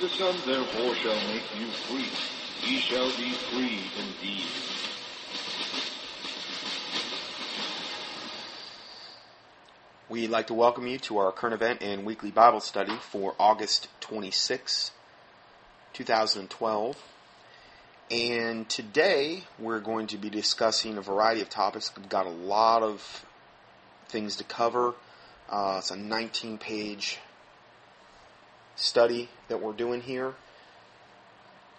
The Son therefore shall make you free. Ye shall be free indeed. We'd like to welcome you to our current event and weekly Bible study for August 26, 2012. And today we're going to be discussing a variety of topics. We've got a lot of things to cover. It's a 19-page study that we're doing here.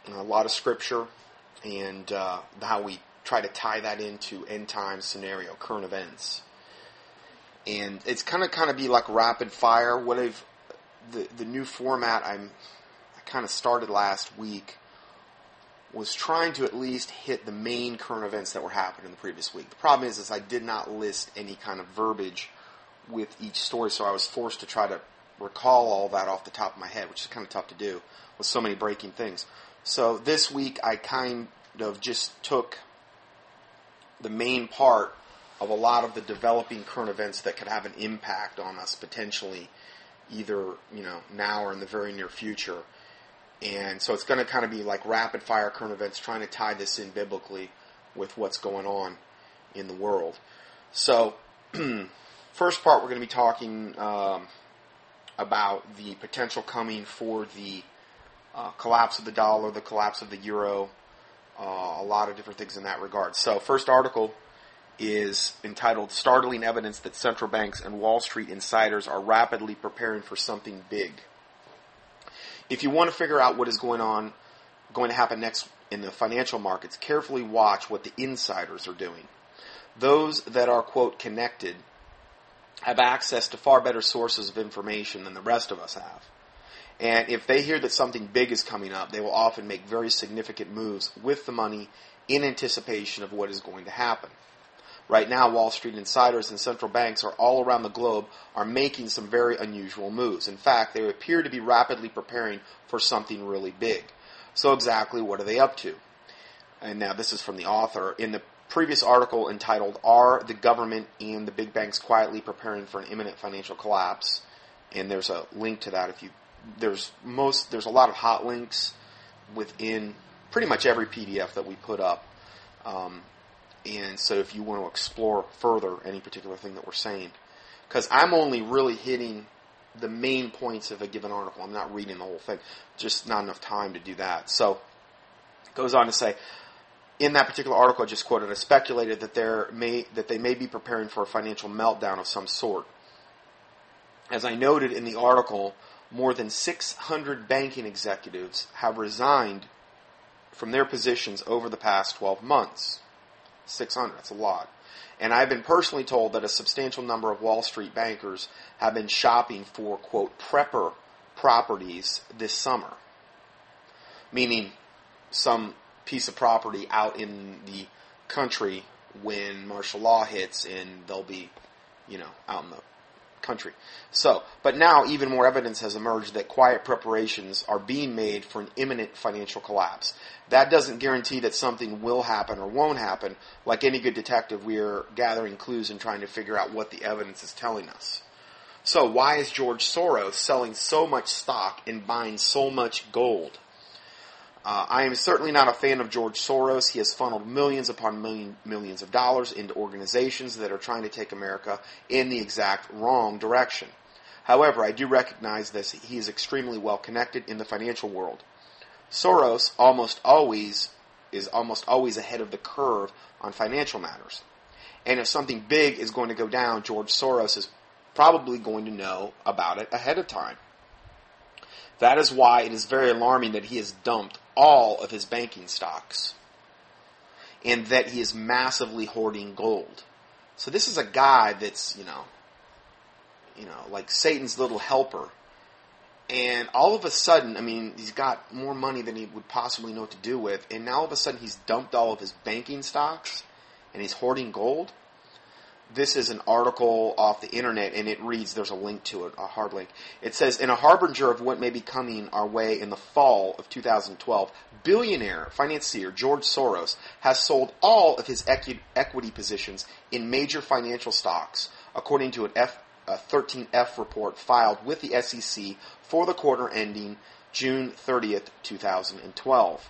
A lot of scripture and how we try to tie that into end time scenario, current events. And it's kind of be like rapid fire. The new format I kind of started last week was trying to at least hit the main current events that were happening in the previous week. The problem is I did not list any kind of verbiage with each story, so I was forced to try to recall all that off the top of my head, which is kind of tough to do with so many breaking things. So this week I kind of just took the main part of a lot of the developing current events that could have an impact on us potentially, either now or in the very near future. And so it's going to kind of be like rapid fire current events, trying to tie this in biblically with what's going on in the world. So first part, we're going to be talking about the potential coming for the collapse of the dollar, the collapse of the euro, a lot of different things in that regard. So first article is entitled "Startling Evidence That Central Banks and Wall Street Insiders Are Rapidly Preparing for Something Big." If you want to figure out what is going to happen next in the financial markets, carefully watch what the insiders are doing. Those that are, quote, connected have access to far better sources of information than the rest of us have. And if they hear that something big is coming up, they will often make very significant moves with the money in anticipation of what is going to happen. Right now, Wall Street insiders and central banks are all around the globe are making some very unusual moves. In fact, they appear to be rapidly preparing for something really big. So exactly what are they up to? And now this is from the author. In the previous article entitled, "Are the Government and the Big Banks Quietly Preparing for an Imminent Financial Collapse?" And there's a link to that. There's a lot of hot links within pretty much every PDF that we put up. And so if you want to explore further any particular thing that we're saying, because I'm only really hitting the main points of a given article. I'm not reading the whole thing. Just not enough time to do that. So it goes on to say, in that particular article I just quoted, I speculated that they may be preparing for a financial meltdown of some sort. As I noted in the article, more than 600 banking executives have resigned from their positions over the past 12 months. 600, that's a lot. And I've been personally told that a substantial number of Wall Street bankers have been shopping for, quote, prepper properties this summer. Meaning some piece of property out in the country when martial law hits and they'll be, out in the country. So, but now even more evidence has emerged that quiet preparations are being made for an imminent financial collapse. That doesn't guarantee that something will happen or won't happen. Like any good detective, we are gathering clues and trying to figure out what the evidence is telling us. So, why is George Soros selling so much stock and buying so much gold? I am certainly not a fan of George Soros. He has funneled millions upon millions of dollars into organizations that are trying to take America in the exact wrong direction. However, I do recognize that he is extremely well connected in the financial world. Soros is almost always ahead of the curve on financial matters. And if something big is going to go down, George Soros is probably going to know about it ahead of time. That is why it is very alarming that he has dumped all of his banking stocks and that he is massively hoarding gold. So this is a guy that's, like Satan's little helper. And all of a sudden, he's got more money than he would possibly know what to do with. And now all of a sudden he's dumped all of his banking stocks and he's hoarding gold. This is an article off the internet, and it reads, there's a link to it, a hard link. It says, in a harbinger of what may be coming our way in the fall of 2012, billionaire financier George Soros has sold all of his equity positions in major financial stocks, according to a 13F report filed with the SEC for the quarter ending June 30th, 2012.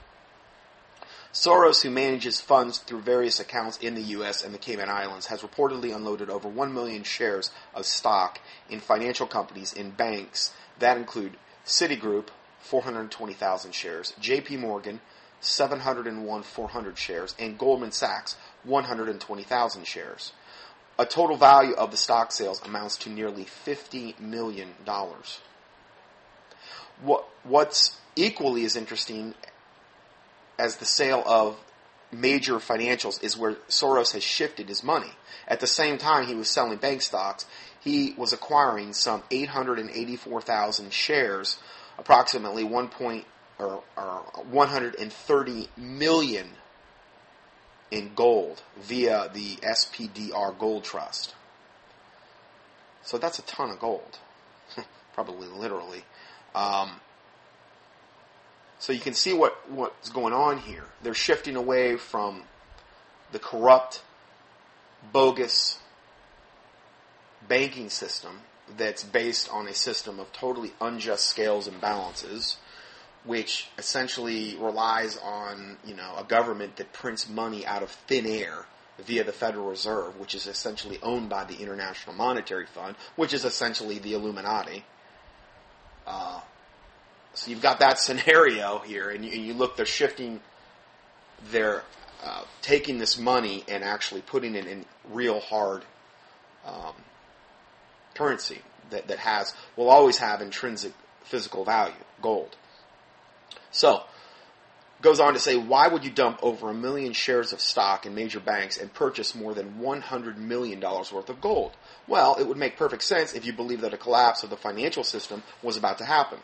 Soros, who manages funds through various accounts in the U.S. and the Cayman Islands, has reportedly unloaded over 1 million shares of stock in financial companies in banks that include Citigroup, 420,000 shares, J.P. Morgan, 701,400 shares, and Goldman Sachs, 120,000 shares. A total value of the stock sales amounts to nearly $50 million. What's equally as interesting as the sale of major financials is where Soros has shifted his money. At the same time he was selling bank stocks, he was acquiring some 884,000 shares, approximately 130 million in gold via the SPDR Gold Trust. So that's a ton of gold, probably literally. So you can see what's going on here. They're shifting away from the corrupt, bogus banking system that's based on a system of totally unjust scales and balances, which essentially relies on, a government that prints money out of thin air via the Federal Reserve, which is essentially owned by the International Monetary Fund, which is essentially the Illuminati. So you've got that scenario here, and you look, they're shifting, they're taking this money and actually putting it in real hard currency that will always have intrinsic physical value, gold. So, goes on to say, why would you dump over 1 million shares of stock in major banks and purchase more than $100 million worth of gold? Well, it would make perfect sense if you believe that a collapse of the financial system was about to happen.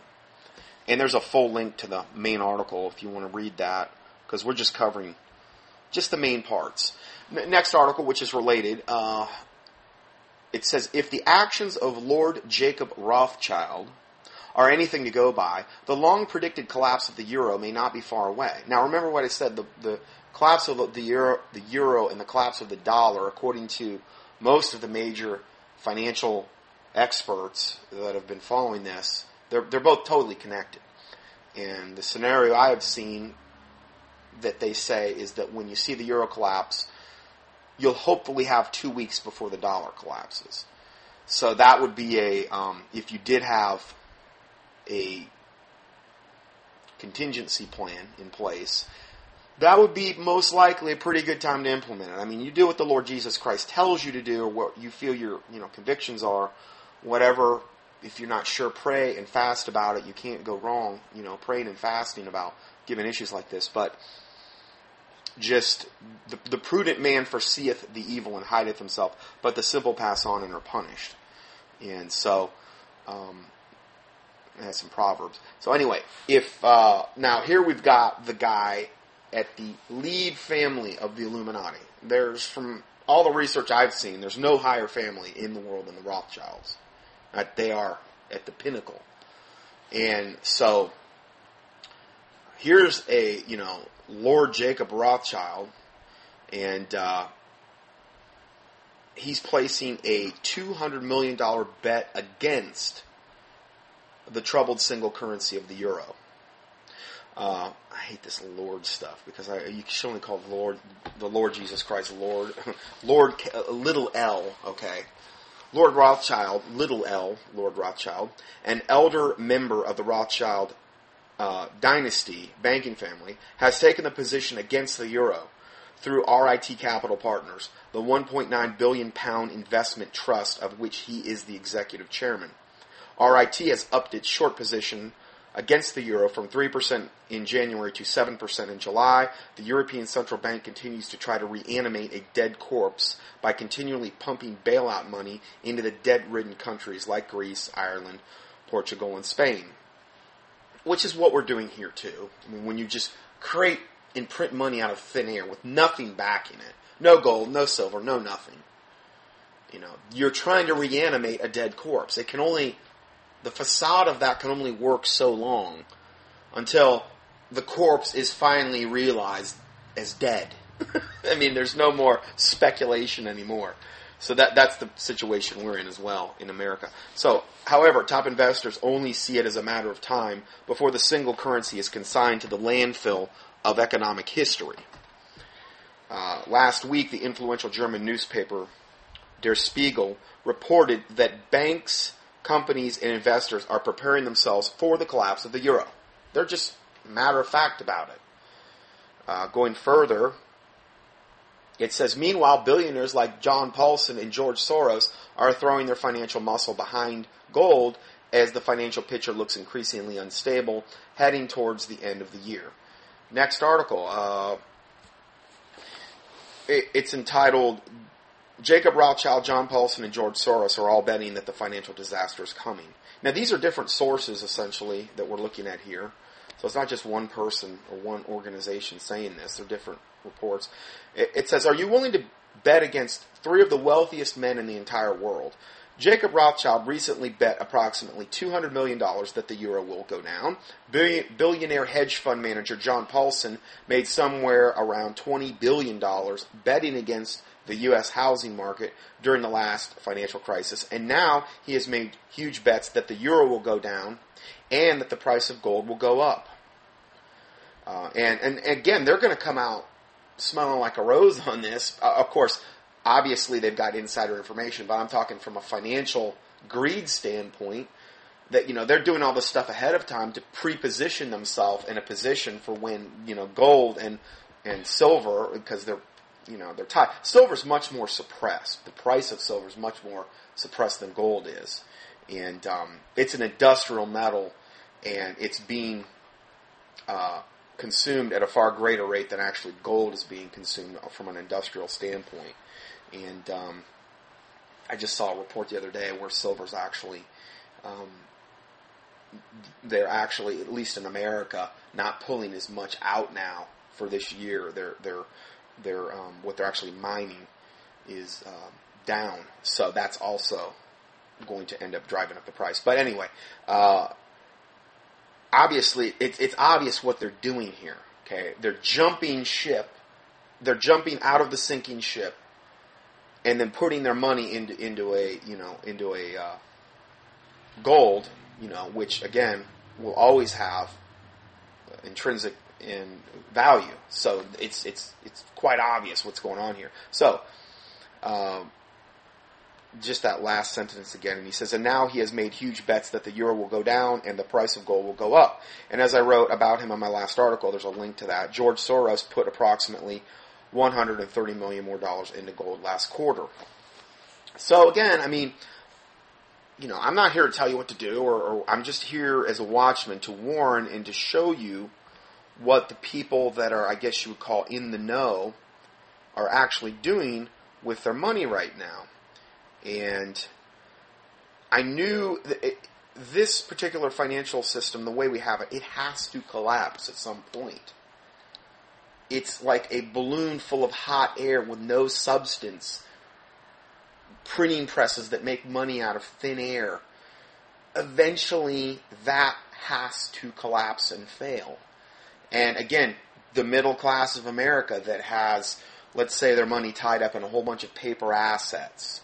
And there's a full link to the main article if you want to read that, because we're just covering just the main parts. Next article, which is related, it says, if the actions of Lord Jacob Rothschild are anything to go by, the long-predicted collapse of the euro may not be far away. Now, remember what I said, the collapse of the euro and the collapse of the dollar, according to most of the major financial experts that have been following this, they're both totally connected. And the scenario I have seen that they say is that when you see the euro collapse, you'll hopefully have 2 weeks before the dollar collapses. So that would be if you did have a contingency plan in place, that would be most likely a pretty good time to implement it. I mean, you do what the Lord Jesus Christ tells you to do, or what you feel your convictions are, whatever. If you're not sure, pray and fast about it. You can't go wrong, praying and fasting about given issues like this. But just the prudent man foreseeth the evil and hideth himself, but the simple pass on and are punished. And so, it has some proverbs. So anyway, now here we've got the guy at the lead family of the Illuminati. There's, from all the research I've seen, there's no higher family in the world than the Rothschilds. They are at the pinnacle. And so, here's a, Lord Jacob Rothschild, and he's placing a $200 million bet against the troubled single currency of the euro. I hate this Lord stuff, because you should only call the Lord Jesus Christ Lord. Little L, okay. Lord Rothschild, little L, Lord Rothschild, an elder member of the Rothschild dynasty banking family, has taken a position against the euro through RIT Capital Partners, the £1.9 billion investment trust of which he is the executive chairman. RIT has upped its short position against the euro from 3% in January to 7% in July. The European Central Bank continues to try to reanimate a dead corpse by continually pumping bailout money into the debt-ridden countries like Greece, Ireland, Portugal, and Spain. Which is what we're doing here too. I mean, when you just create and print money out of thin air with nothing backing it, no gold, no silver, no nothing. You're trying to reanimate a dead corpse. The facade of that can only work so long until the corpse is finally realized as dead. I mean, there's no more speculation anymore. So that's the situation we're in as well in America. So, however, top investors only see it as a matter of time before the single currency is consigned to the landfill of economic history. Last week, the influential German newspaper Der Spiegel reported that banks, companies, and investors are preparing themselves for the collapse of the euro. They're just matter of fact about it. Going further, it says, meanwhile, billionaires like John Paulson and George Soros are throwing their financial muscle behind gold as the financial picture looks increasingly unstable, heading towards the end of the year. Next article, it's entitled, Jacob Rothschild, John Paulson, and George Soros are all betting that the financial disaster is coming. Now, these are different sources, essentially, that we're looking at here. So it's not just one person or one organization saying this. They're different reports. It says, are you willing to bet against three of the wealthiest men in the entire world? Jacob Rothschild recently bet approximately $200 million that the euro will go down. Billionaire hedge fund manager John Paulson made somewhere around $20 billion betting against the U.S. housing market during the last financial crisis. And now he has made huge bets that the euro will go down and that the price of gold will go up. And again, they're going to come out smelling like a rose on this. Of course, obviously they've got insider information, but I'm talking from a financial greed standpoint that, they're doing all this stuff ahead of time to pre-position themselves in a position for when, gold and silver, because they're tied. Silver's much more suppressed. The price of silver is much more suppressed than gold is. And it's an industrial metal, and it's being consumed at a far greater rate than actually gold is being consumed from an industrial standpoint. And I just saw a report the other day where silver's actually, they're actually, at least in America, not pulling as much out now for this year. They're what they're actually mining is down. So that's also going to end up driving up the price. But anyway, obviously, it's obvious what they're doing here. Okay, they're jumping ship. They're jumping out of the sinking ship, and then putting their money into a gold, which again will always have intrinsic in value. So it's quite obvious what's going on here. So. Just that last sentence again, and he says, and now he has made huge bets that the euro will go down and the price of gold will go up. And as I wrote about him in my last article, there's a link to that. George Soros put approximately $130 million more into gold last quarter. So again, I'm not here to tell you what to do, or I'm just here as a watchman to warn and to show you what the people that are, I guess you would call in the know, are actually doing with their money right now. And I knew that this particular financial system, the way we have it, it has to collapse at some point. It's like a balloon full of hot air with no substance. Printing presses that make money out of thin air. Eventually, that has to collapse and fail. And again, the middle class of America that has, let's say, their money tied up in a whole bunch of paper assets,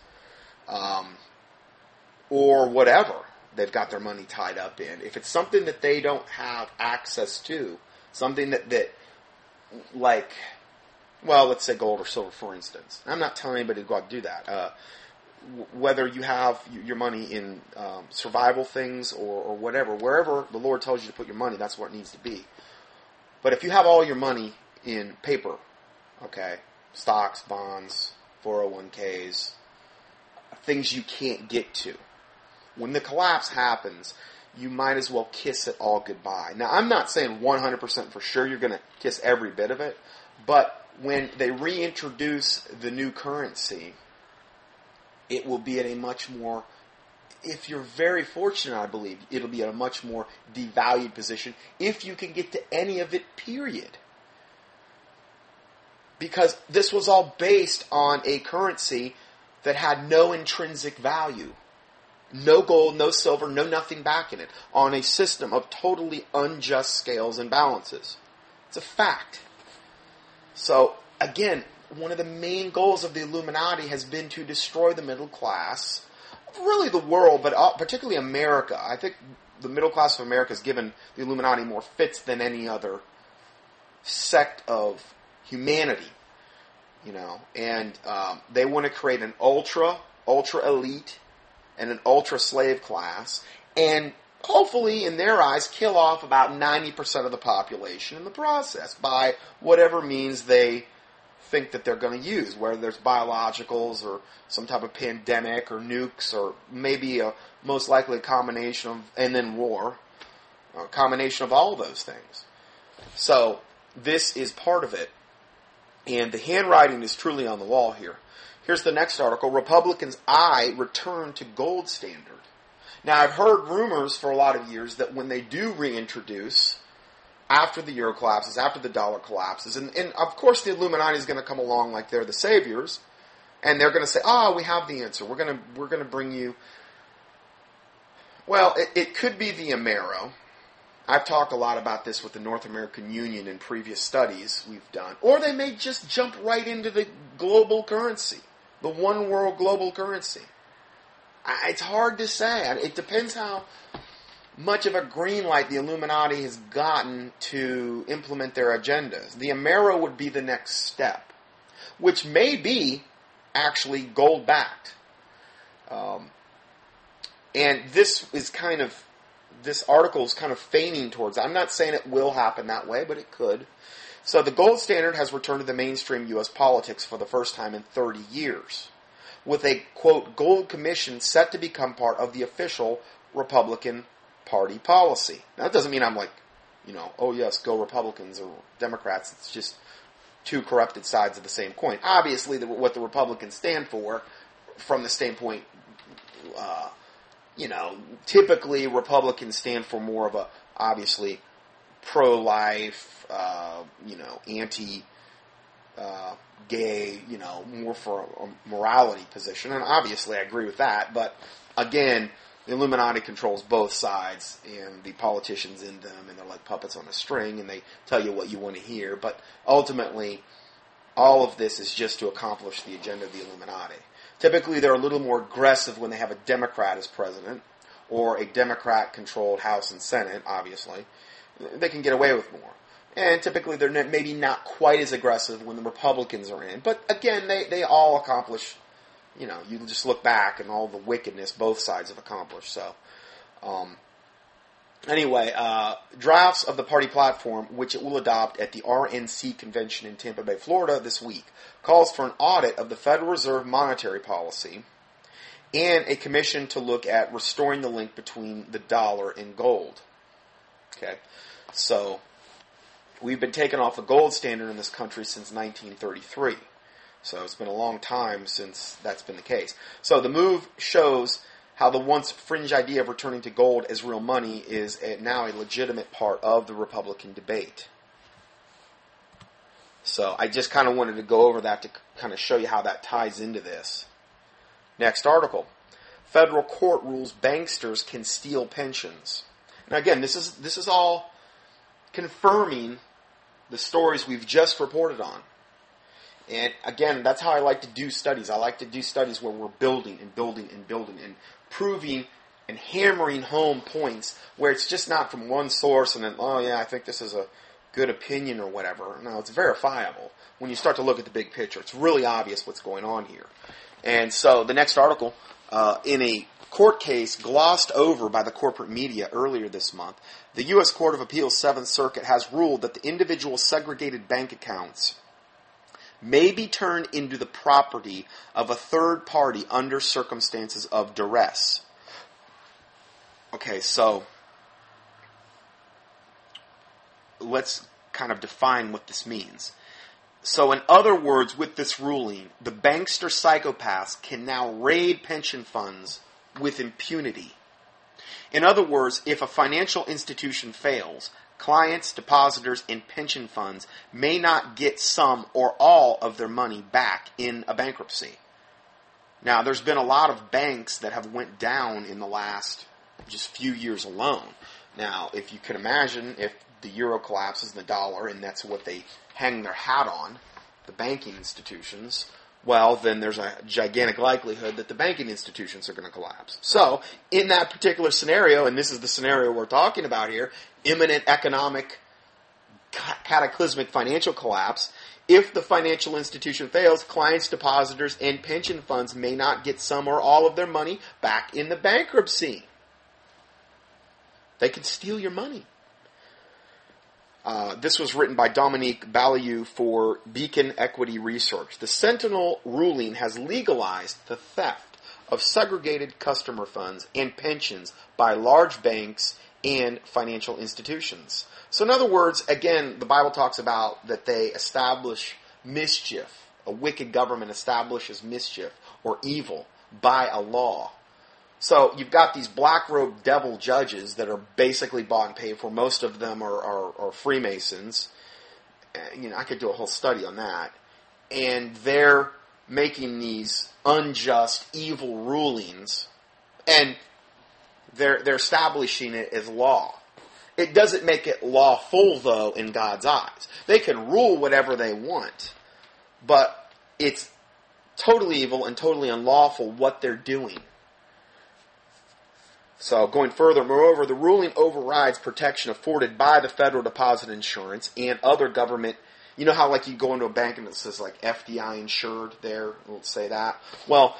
or whatever they've got their money tied up in. If it's something that they don't have access to, something that like, well, let's say gold or silver, for instance. I'm not telling anybody to go out and do that. Whether you have your money in survival things or whatever, wherever the Lord tells you to put your money, that's where it needs to be. But if you have all your money in paper, okay, stocks, bonds, 401ks, things you can't get to, when the collapse happens, you might as well kiss it all goodbye. Now, I'm not saying 100% for sure you're going to kiss every bit of it, but when they reintroduce the new currency, it will be at a much more, if you're very fortunate, I believe, it'll be at a much more devalued position if you can get to any of it, period. Because this was all based on a currency that had no intrinsic value. No gold, no silver, no nothing back in it. On a system of totally unjust scales and balances. It's a fact. So, again, one of the main goals of the Illuminati has been to destroy the middle class, really the world, but particularly America. I think the middle class of America has given the Illuminati more fits than any other sect of humanity, and they want to create an ultra elite and an ultra slave class, and hopefully, in their eyes, kill off about 90% of the population in the process by whatever means they think that they're going to use, whether there's biologicals or some type of pandemic or nukes or maybe most likely a combination of, and then war, a combination of all those things. So this is part of it. And the handwriting is truly on the wall here. Here's the next article. Republicans' eye return to gold standard. Now, I've heard rumors for a lot of years that when they do reintroduce, after the euro collapses, after the dollar collapses, and of course the Illuminati is going to come along like they're the saviors, and they're going to say, we have the answer. We're going to bring you... Well, it could be the Amero. I've talked a lot about this with the North American Union in previous studies we've done. Or they may just jump right into the global currency, the one world global currency. It's hard to say. It depends how much of a green light the Illuminati has gotten to implement their agendas. The Amero would be the next step, which may be actually gold-backed. And this article is kind of feigning towards. I'm not saying it will happen that way, but it could. So the gold standard has returned to the mainstream U.S. politics for the first time in 30 years, with a, quote, gold commission set to become part of the official Republican Party policy. Now, that doesn't mean I'm like, oh yes, go Republicans or Democrats. It's just two corrupted sides of the same coin. Obviously, what the Republicans stand for, from the standpoint, typically Republicans stand for more of a, obviously, pro-life, anti-gay, more for a morality position. And obviously I agree with that. But again, the Illuminati controls both sides, and the politicians in them, and they're like puppets on a string, and they tell you what you want to hear. But ultimately, all of this is just to accomplish the agenda of the Illuminati. Typically, they're a little more aggressive when they have a Democrat as president, or a Democrat-controlled House and Senate, obviously. They can get away with more. And typically, they're maybe not quite as aggressive when the Republicans are in. But again, they all accomplish, you just look back and all the wickedness both sides have accomplished. So, anyway, drafts of the party platform, which it will adopt at the RNC convention in Tampa Bay, Florida this week, calls for an audit of the Federal Reserve monetary policy and a commission to look at restoring the link between the dollar and gold. Okay, so we've been taken off a gold standard in this country since 1933. So it's been a long time since that's been the case. So the move shows how the once fringe idea of returning to gold as real money is now a legitimate part of the Republican debate. So I just kind of wanted to go over that to kind of show you how that ties into this. Next article. Federal court rules banksters can steal pensions. Now again, this is all confirming the stories we've just reported on. And again, that's how I like to do studies. I like to do studies where we're building and building and building and proving and hammering home points where it's just not from one source and then, I think this is a good opinion or whatever. No, it's verifiable. When you start to look at the big picture, it's really obvious what's going on here. And so the next article, in a court case glossed over by the corporate media earlier this month, the U.S. Court of Appeals 7th Circuit has ruled that the individual segregated bank accounts may be turned into the property of a third party under circumstances of duress. Okay, so let's kind of define what this means. So in other words, with this ruling, the bankster psychopaths can now raid pension funds with impunity. In other words, if a financial institution fails, clients, depositors, and pension funds may not get some or all of their money back in a bankruptcy. Now, there's been a lot of banks that have went down in the last just few years alone. Now, if you can imagine, if the euro collapses and the dollar, and that's what they hang their hat on, the banking institutions, well, then there's a gigantic likelihood that the banking institutions are going to collapse. So, in that particular scenario, and this is the scenario we're talking about here, imminent economic cataclysmic financial collapse, if the financial institution fails, clients, depositors, and pension funds may not get some or all of their money back in the bankruptcy. They could steal your money. This was written by Dominique Baliou for Beacon Equity Research. The Sentinel ruling has legalized the theft of segregated customer funds and pensions by large banks and financial institutions. So in other words, again, the Bible talks about that they establish mischief. A wicked government establishes mischief or evil by a law. So you've got these black-robed devil judges that are basically bought and paid for. Most of them are Freemasons. I could do a whole study on that. And they're making these unjust, evil rulings, and they're establishing it as law. It doesn't make it lawful, though, in God's eyes. They can rule whatever they want, but it's totally evil and totally unlawful what they're doing. So, going further, moreover, the ruling overrides protection afforded by the Federal Deposit Insurance and other government. You know how, like, you go into a bank and it says, like, FDI insured there? Let's say that. Well,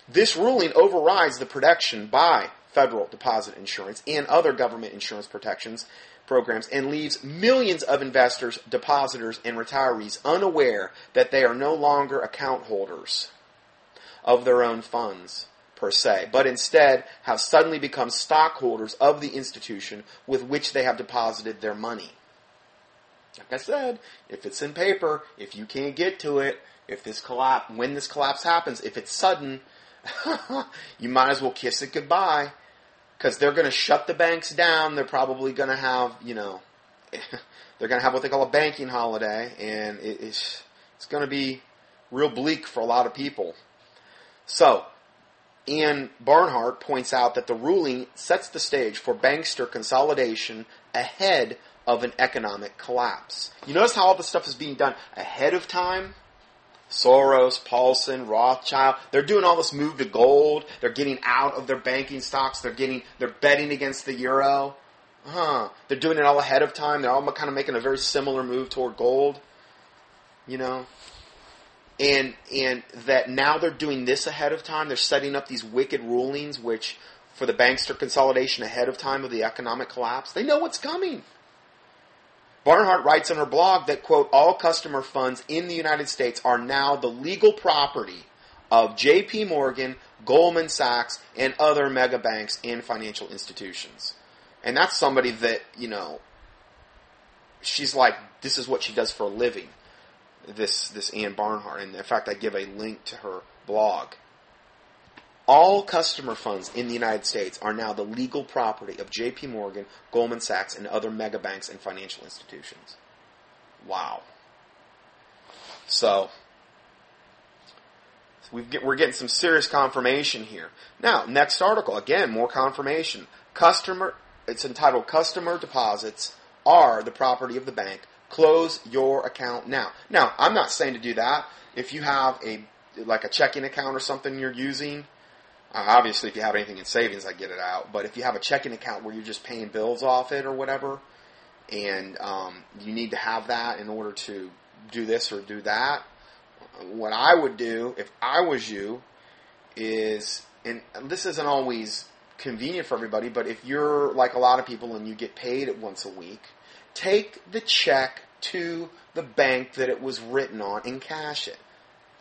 this ruling overrides the protection by Federal Deposit Insurance and other government insurance protections programs and leaves millions of investors, depositors, and retirees unaware that they are no longer account holders of their own funds, per se, but instead have suddenly become stockholders of the institution with which they have deposited their money. Like I said, if it's in paper, if you can't get to it, when this collapse happens, if it's sudden, you might as well kiss it goodbye, because they're going to shut the banks down. They're probably going to have, they're going to have what they call a banking holiday, and it's going to be real bleak for a lot of people. So, Ian Barnhart points out that the ruling sets the stage for bankster consolidation ahead of an economic collapse. You notice how all this stuff is being done ahead of time? Soros, Paulson, Rothschild, they're doing all this move to gold. They're getting out of their banking stocks. They're betting against the euro. They're doing it all ahead of time. They're all kind of making a very similar move toward gold. And that now they're doing this ahead of time. They're setting up these wicked rulings, which for the bankster consolidation ahead of time of the economic collapse. They know what's coming. Barnhart writes on her blog that, quote, all customer funds in the United States are now the legal property of J.P. Morgan, Goldman Sachs, and other mega banks and financial institutions. And that's somebody that, she's like, this is what she does for a living, this Ann Barnhart. And in fact, I give a link to her blog. All customer funds in the United States are now the legal property of J.P. Morgan, Goldman Sachs, and other mega banks and financial institutions. Wow. So, we're getting some serious confirmation here. Now, next article, again, more confirmation. It's entitled Customer Deposits Are the Property of the Bank. Close your account now. Now, I'm not saying to do that. If you have a checking account or something you're using, obviously, if you have anything in savings, I get it out. But if you have a checking account where you're just paying bills off it or whatever, and you need to have that in order to do this or do that, what I would do, if I was you, is, and this isn't always convenient for everybody, but if you're like a lot of people and you get paid once a week, take the check to the bank that it was written on and cash it.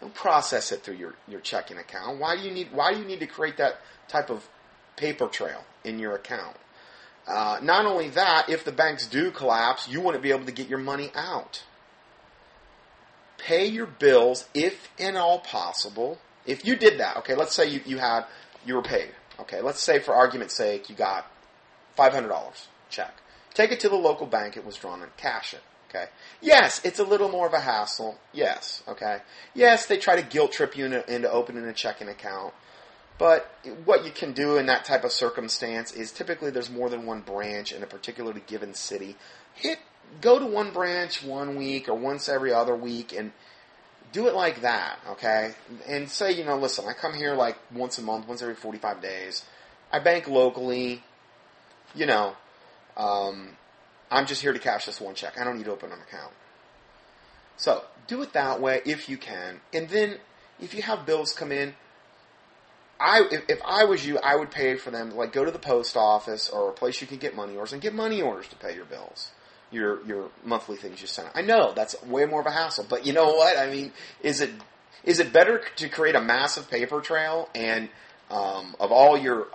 Don't process it through your checking account. Why do you need to create that type of paper trail in your account? Not only that, if the banks do collapse, you wouldn't be able to get your money out. Pay your bills if in all possible. If you did that, okay, let's say you were paid. Okay, let's say for argument's sake you got $500 check. Take it to the local bank it was drawn and cash it. Okay. Yes, it's a little more of a hassle. Yes. Okay. Yes, they try to guilt trip you into opening a checking account. But what you can do in that type of circumstance is typically there's more than one branch in a particularly given city. Go to one branch one week or once every other week and do it like that, okay? And say, listen, I come here like once a month, once every 45 days. I bank locally, I'm just here to cash this one check. I don't need to open an account. So, do it that way if you can. And then, if you have bills come in, if I was you, I would pay for them. Like, go to the post office or a place you can get money orders and get money orders to pay your bills. Your monthly things you send out. I know that's way more of a hassle, but you know what? I mean, is it better to create a massive paper trail and of all your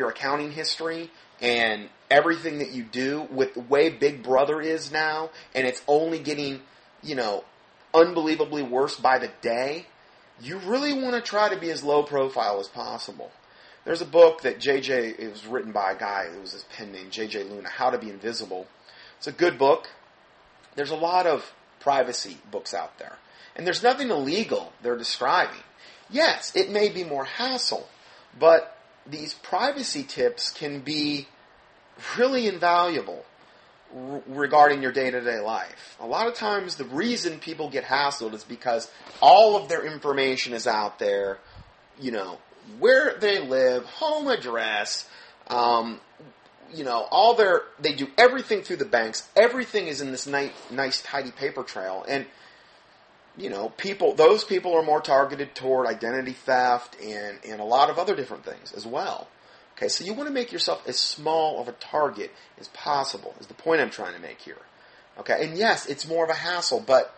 accounting history and everything that you do with the way Big Brother is now, and it's only getting unbelievably worse by the day? You really want to try to be as low profile as possible. There's a book that it was written by a guy, it was his pen name, J.J. Luna, How to Be Invisible. It's a good book. There's a lot of privacy books out there. And there's nothing illegal they're describing. Yes, it may be more hassle, but these privacy tips can be really invaluable regarding your day-to-day life. A lot of times the reason people get hassled is because all of their information is out there, where they live, home address, they do everything through the banks. Everything is in this nice, tidy paper trail. And, those people are more targeted toward identity theft and a lot of other different things as well. Okay, so you want to make yourself as small of a target as possible, is the point I'm trying to make here. Okay, and yes, it's more of a hassle, but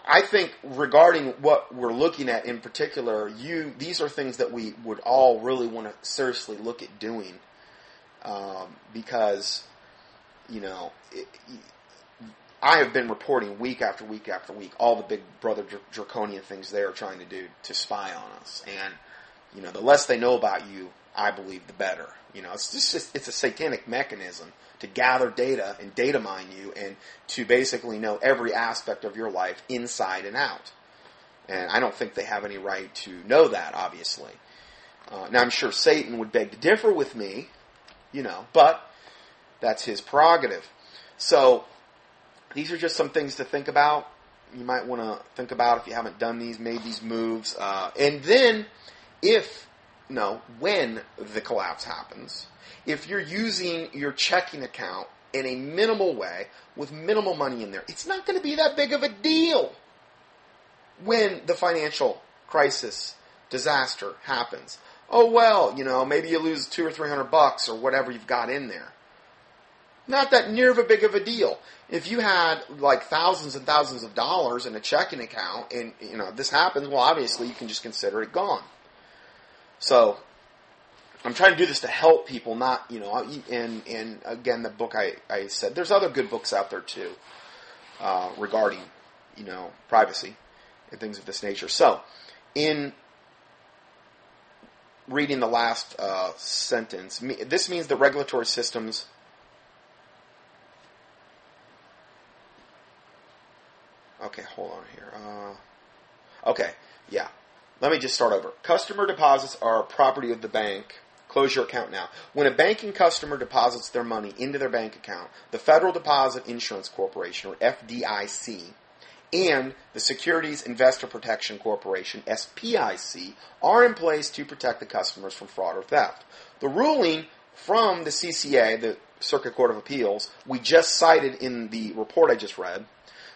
I think regarding what we're looking at in particular, these are things that we would all really want to seriously look at doing. Because, I have been reporting week after week after week all the Big Brother draconian things they are trying to do to spy on us. And, the less they know about you, I believe, the better. It's a satanic mechanism to gather data and data mine you and to basically know every aspect of your life inside and out. And I don't think they have any right to know that, obviously. Now, I'm sure Satan would beg to differ with me, but that's his prerogative. So, these are just some things to think about. You might want to think about if you haven't done made these moves. And then, when the collapse happens, if you're using your checking account in a minimal way, with minimal money in there, it's not going to be that big of a deal when the financial crisis, disaster happens. Oh, well, maybe you lose $200 or $300 or whatever you've got in there. Not that near of a big of a deal. If you had like thousands and thousands of dollars in a checking account and, this happens, well, obviously you can just consider it gone. So, I'm trying to do this to help people, not, and again, the book I said, there's other good books out there too, regarding, privacy and things of this nature. So, in reading the last sentence, this means that regulatory systems okay, hold on here. Okay, yeah. Let me just start over. Customer deposits are property of the bank. Close your account now. When a banking customer deposits their money into their bank account, the Federal Deposit Insurance Corporation, or FDIC, and the Securities Investor Protection Corporation, SPIC, are in place to protect the customers from fraud or theft. The ruling from the CCA, the Circuit Court of Appeals, we just cited in the report I just read,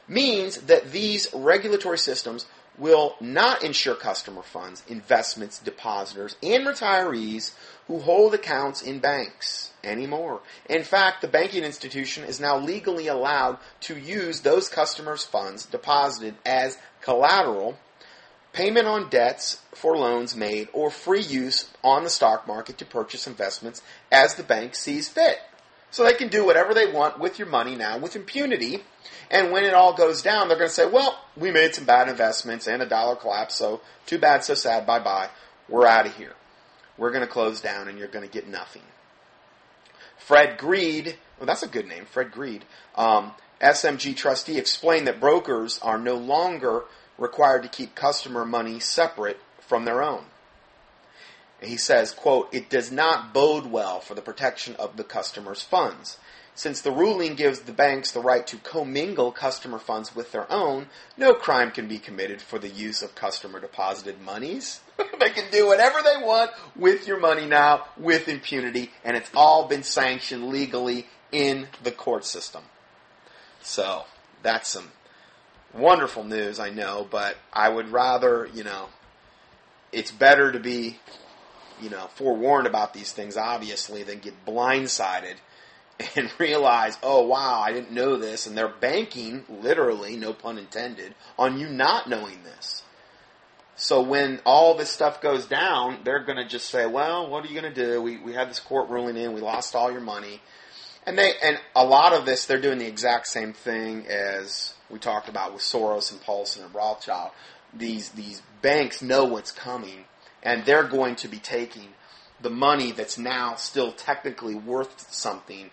means that these regulatory systems will not insure customer funds, investments, depositors, and retirees who hold accounts in banks anymore. In fact, the banking institution is now legally allowed to use those customers' funds deposited as collateral, payment on debts for loans made, or free use on the stock market to purchase investments as the bank sees fit. So they can do whatever they want with your money now with impunity. And when it all goes down, they're going to say, well, we made some bad investments and a dollar collapse, so too bad, so sad, bye-bye. We're out of here. We're going to close down and you're going to get nothing. Fred Greed, well, that's a good name, Fred Greed, SMG trustee, explained that brokers are no longer required to keep customer money separate from their own. He says, quote, "It does not bode well for the protection of the customer's funds. Since the ruling gives the banks the right to commingle customer funds with their own, no crime can be committed for the use of customer deposited monies." They can do whatever they want with your money now with impunity, and it's all been sanctioned legally in the court system. So, that's some wonderful news, I know, but I would rather, it's better to be, forewarned about these things, obviously, than get blindsided and realize, oh, wow, I didn't know this, and they're banking, literally, no pun intended, on you not knowing this. So when all this stuff goes down, they're going to just say, well, what are you going to do? We had this court ruling in, we lost all your money. And a lot of this, they're doing the exact same thing as we talked about with Soros and Paulson and Rothschild. These banks know what's coming, and they're going to be taking the money that's now still technically worth something,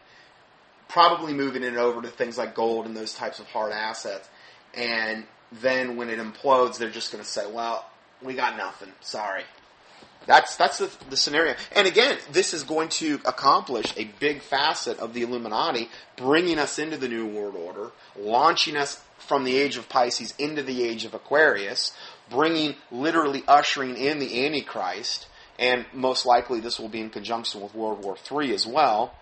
probably moving it over to things like gold and those types of hard assets. And then when it implodes, they're just going to say, well, we got nothing. Sorry. That's the scenario. And again, this is going to accomplish a big facet of the Illuminati, bringing us into the New World Order, launching us from the age of Pisces into the age of Aquarius, literally ushering in the Antichrist, and most likely this will be in conjunction with World War III as well.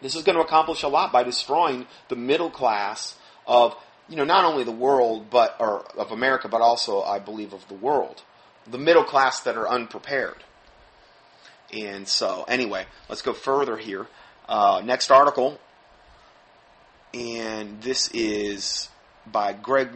This is going to accomplish a lot by destroying the middle class of, not only the world, of America, but also, I believe, of the world. The middle class that are unprepared. And so, anyway, let's go further here. Next article, and this is by Greg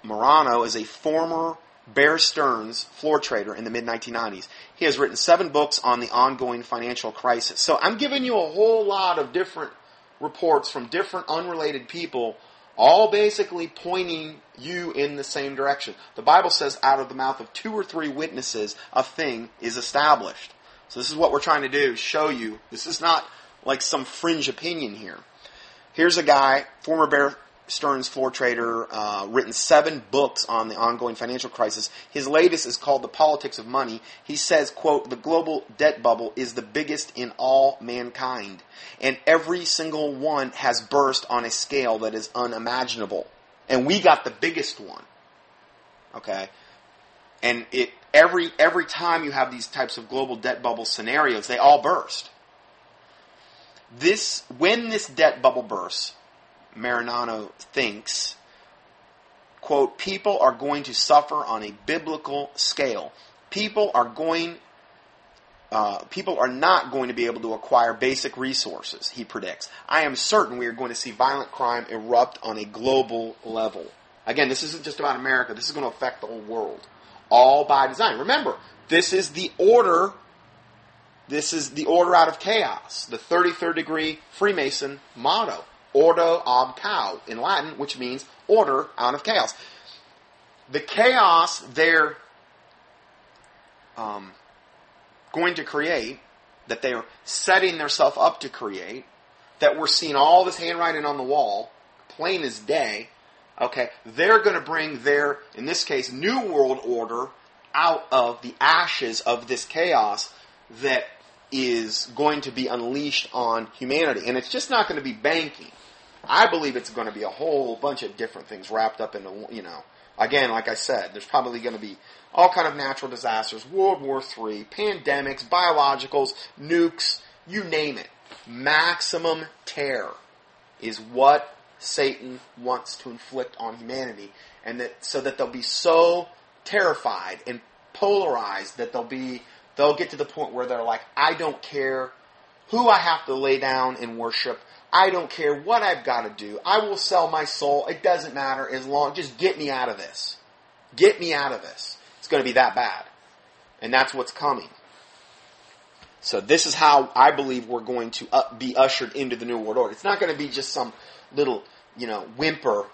Mannarino, is a former Bear Stearns floor trader in the mid-1990s. He has written 7 books on the ongoing financial crisis. So I'm giving you a whole lot of different reports from different unrelated people, all basically pointing you in the same direction. The Bible says out of the mouth of 2 or 3 witnesses, a thing is established. So this is what we're trying to do, show you. This is not like some fringe opinion here. Here's a guy, former Bear Stearns floor trader, written 7 books on the ongoing financial crisis. His latest is called The Politics of Money. He says, quote, "The global debt bubble is the biggest in all mankind, and every single one has burst on a scale that is unimaginable. And we got the biggest one." Okay? And every time you have these types of global debt bubble scenarios, they all burst. When this debt bubble bursts, Mannarino thinks, quote, "People are going to suffer on a biblical scale. People are not going to be able to acquire basic resources," he predicts. "I am certain we are going to see violent crime erupt on a global level." Again, this isn't just about America. This is going to affect the whole world. All by design. Remember, this is the order. This is the order out of chaos. The 33rd degree Freemason motto. Ordo ab chaos in Latin, which means order out of chaos. The chaos they're going to create, that they're setting themselves up to create, that we're seeing all this handwriting on the wall, plain as day, okay, they're going to bring their, in this case, New World Order out of the ashes of this chaos that is going to be unleashed on humanity. And it's just not going to be banking. I believe it's going to be a whole bunch of different things wrapped up into, again, like I said, there's probably going to be all kind of natural disasters, World War III, pandemics, biologicals, nukes, you name it. Maximum terror is what Satan wants to inflict on humanity, and so that they'll be so terrified and polarized that they'll get to the point where they're like, I don't care who I have to lay down and worship. I don't care what I've got to do. I will sell my soul. It doesn't matter just get me out of this. Get me out of this. It's going to be that bad. And that's what's coming. So this is how I believe we're going to be ushered into the New World Order. It's not going to be just some little, whimper,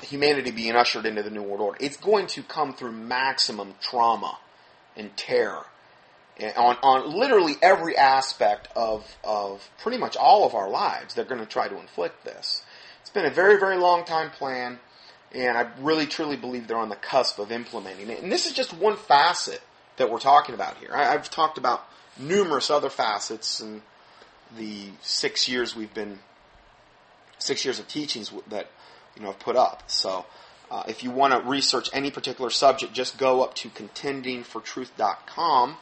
humanity being ushered into the New World Order. It's going to come through maximum trauma and terror. On literally every aspect of pretty much all of our lives, they're going to try to inflict this. It's been a very, very long time plan, and I really, truly believe they're on the cusp of implementing it. And this is just one facet that we're talking about here. I've talked about numerous other facets in the 6 years of teachings that I've put up. So if you want to research any particular subject, just go up to contendingfortruth.com,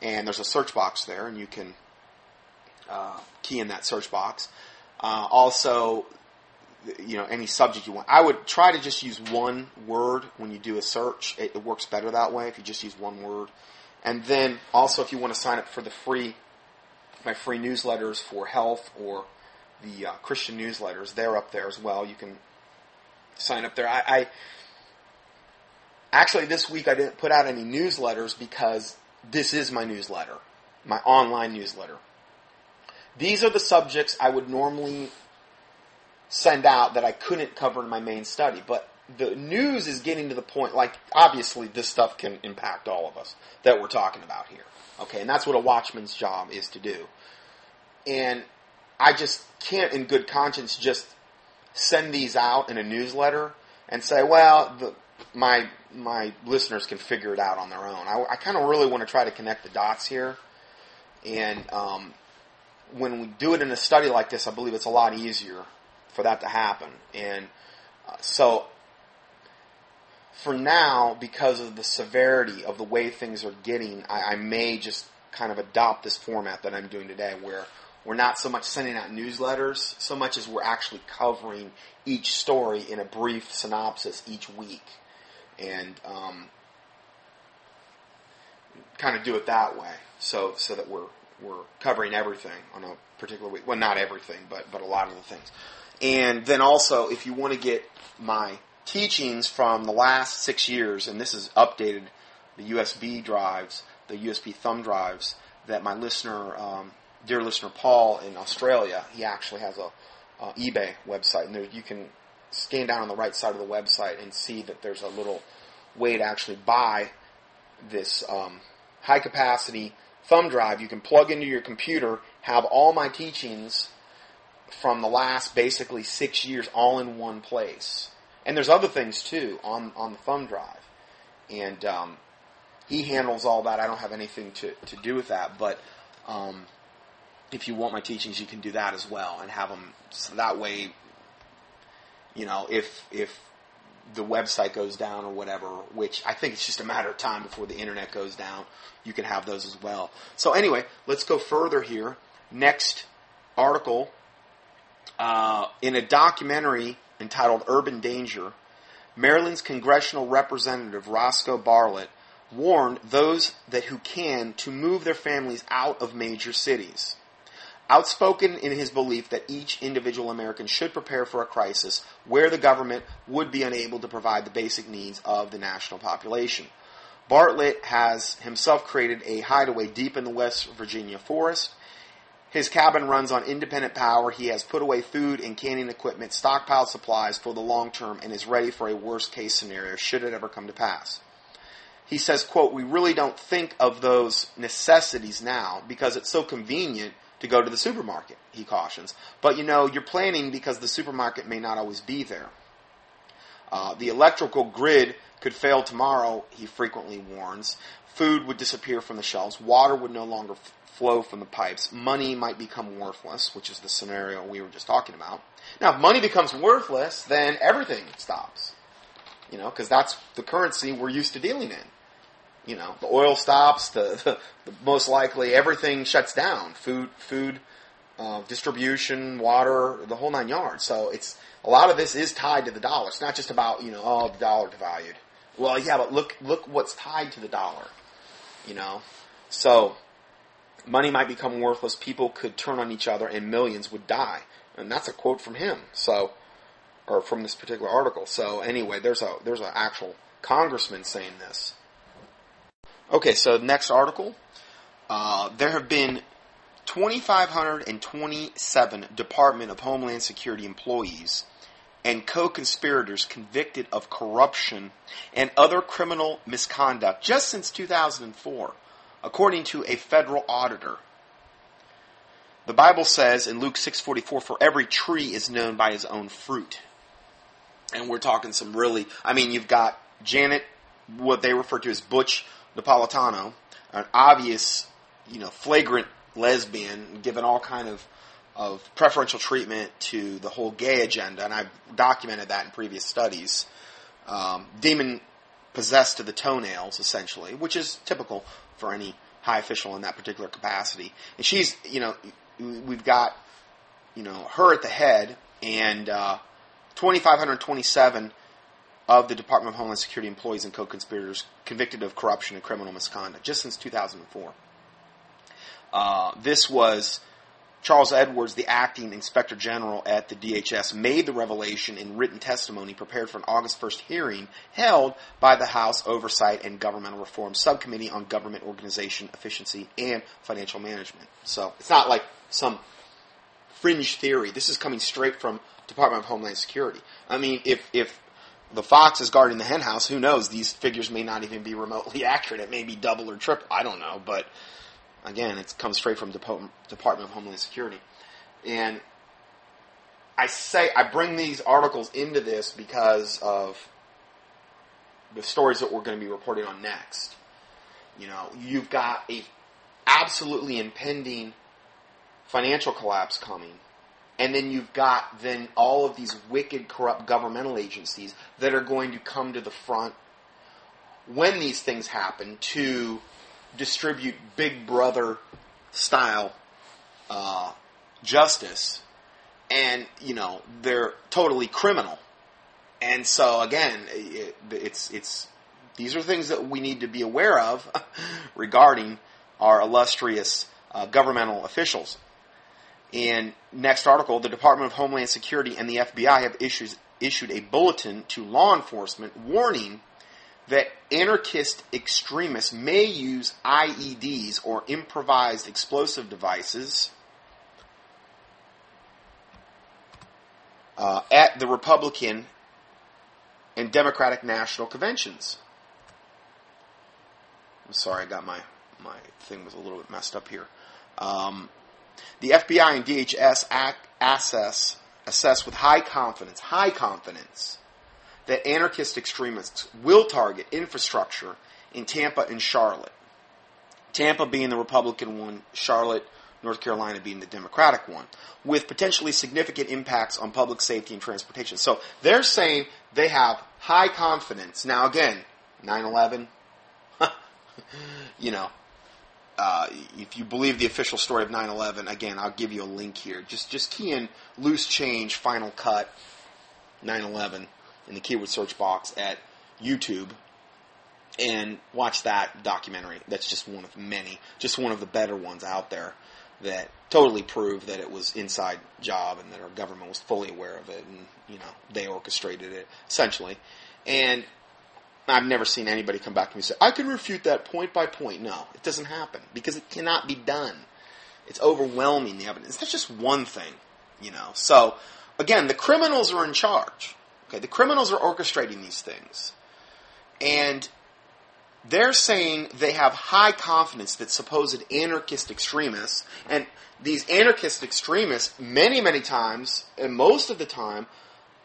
and there's a search box there, and you can key in that search box. Also, any subject you want. I would try to just use one word when you do a search. It works better that way if you just use one word. And then also, if you want to sign up for my free newsletters for health or the Christian newsletters, they're up there as well. You can sign up there. I actually, this week I didn't put out any newsletters because this is my newsletter, my online newsletter. These are the subjects I would normally send out that I couldn't cover in my main study. But the news is getting to the point, like, obviously this stuff can impact all of us that we're talking about here. Okay, and that's what a watchman's job is to do. And I just can't, in good conscience, just send these out in a newsletter and say, well, my listeners can figure it out on their own. I kind of really want to try to connect the dots here. And when we do it in a study like this, I believe it's a lot easier for that to happen. And so for now, because of the severity of the way things are getting, I may just kind of adopt this format that I'm doing today, where we're not so much sending out newsletters so much as we're actually covering each story in a brief synopsis each week. And kind of do it that way, so that we're covering everything on a particular week. Well, not everything, but a lot of the things. And then also, if you want to get my teachings from the last 6 years, and this is updated, the USB drives, the USB thumb drives that my listener, dear listener Paul in Australia, he actually has a eBay website, and there you can scan down on the right side of the website and see that there's a little way to actually buy this high capacity thumb drive. You can plug into your computer, have all my teachings from the last basically 6 years all in one place. And there's other things too on the thumb drive. And he handles all that. I don't have anything to do with that. But if you want my teachings, you can do that as well and have them. So that way, if the website goes down or whatever, which I think it's just a matter of time before the internet goes down, you can have those as well. So anyway, let's go further here. Next article, in a documentary entitled Urban Danger, Maryland's congressional representative Roscoe Bartlett warned those who can to move their families out of major cities. Outspoken in his belief that each individual American should prepare for a crisis where the government would be unable to provide the basic needs of the national population. Bartlett has himself created a hideaway deep in the West Virginia forest. His cabin runs on independent power. He has put away food and canning equipment, stockpiled supplies for the long term, and is ready for a worst-case scenario should it ever come to pass. He says, quote, "We really don't think of those necessities now because it's so convenient to go to the supermarket," he cautions. But, you're planning because the supermarket may not always be there. The electrical grid could fail tomorrow, he frequently warns. Food would disappear from the shelves. Water would no longer flow from the pipes. Money might become worthless, which is the scenario we were just talking about. Now, if money becomes worthless, then everything stops. Because that's the currency we're used to dealing in. The oil stops, the most likely everything shuts down. Food, distribution, water, the whole 9 yards. So a lot of this is tied to the dollar. It's not just about, the dollar devalued. Well, yeah, but look what's tied to the dollar. So money might become worthless, people could turn on each other, and millions would die. And that's a quote from him. Or from this particular article. So anyway, there's an actual congressman saying this. Okay, so next article. There have been 2,527 Department of Homeland Security employees and co-conspirators convicted of corruption and other criminal misconduct just since 2004, according to a federal auditor. The Bible says in Luke 6:44, "For every tree is known by his own fruit." And we're talking some really, you've got Janet, what they refer to as butch Napolitano, an obvious, flagrant lesbian, given all kind of preferential treatment to the whole gay agenda, and I've documented that in previous studies. Demon-possessed to the toenails, essentially, which is typical for any high official in that particular capacity. And she's, we've got, her at the head, and 2,527 of the Department of Homeland Security employees and co-conspirators convicted of corruption and criminal misconduct, just since 2004. This was Charles Edwards, the acting inspector general at the DHS, made the revelation in written testimony prepared for an August 1st hearing held by the House Oversight and Governmental Reform Subcommittee on Government Organization, Efficiency, and Financial Management. So it's not like some fringe theory. This is coming straight from Department of Homeland Security. I mean, if the fox is guarding the hen house, who knows? These figures may not even be remotely accurate. It may be double or triple. I don't know, but again, it comes straight from Department of Homeland Security. And I bring these articles into this because of the stories that we're going to be reporting on next. You've got a absolutely impending financial collapse coming. And then you've got all of these wicked, corrupt governmental agencies that are going to come to the front when these things happen to distribute Big Brother style justice, and they're totally criminal. And so again, it's these are things that we need to be aware of regarding our illustrious governmental officials. In next article, the Department of Homeland Security and the FBI have issued a bulletin to law enforcement warning that anarchist extremists may use IEDs, or improvised explosive devices, at the Republican and Democratic national conventions. I'm sorry, I got my thing was a little bit messed up here. The FBI and DHS assess with high confidence, that anarchist extremists will target infrastructure in Tampa and Charlotte. Tampa being the Republican one, Charlotte, North Carolina being the Democratic one, with potentially significant impacts on public safety and transportation. So they're saying they have high confidence. Now again, 9/11, if you believe the official story of 9/11, again, I'll give you a link here. Just key in loose change, final cut, 9/11 in the keyword search box at YouTube and watch that documentary. That's just one of many, just one of the better ones out there that totally prove that it was inside job and that our government was fully aware of it, and they orchestrated it essentially. And I've never seen anybody come back to me and say, I can refute that point by point. No, it doesn't happen because it cannot be done. It's overwhelming, the evidence. That's just one thing, So, again, the criminals are in charge. Okay, the criminals are orchestrating these things. And they're saying they have high confidence that supposed anarchist extremists, and these anarchist extremists, many, many times, and most of the time,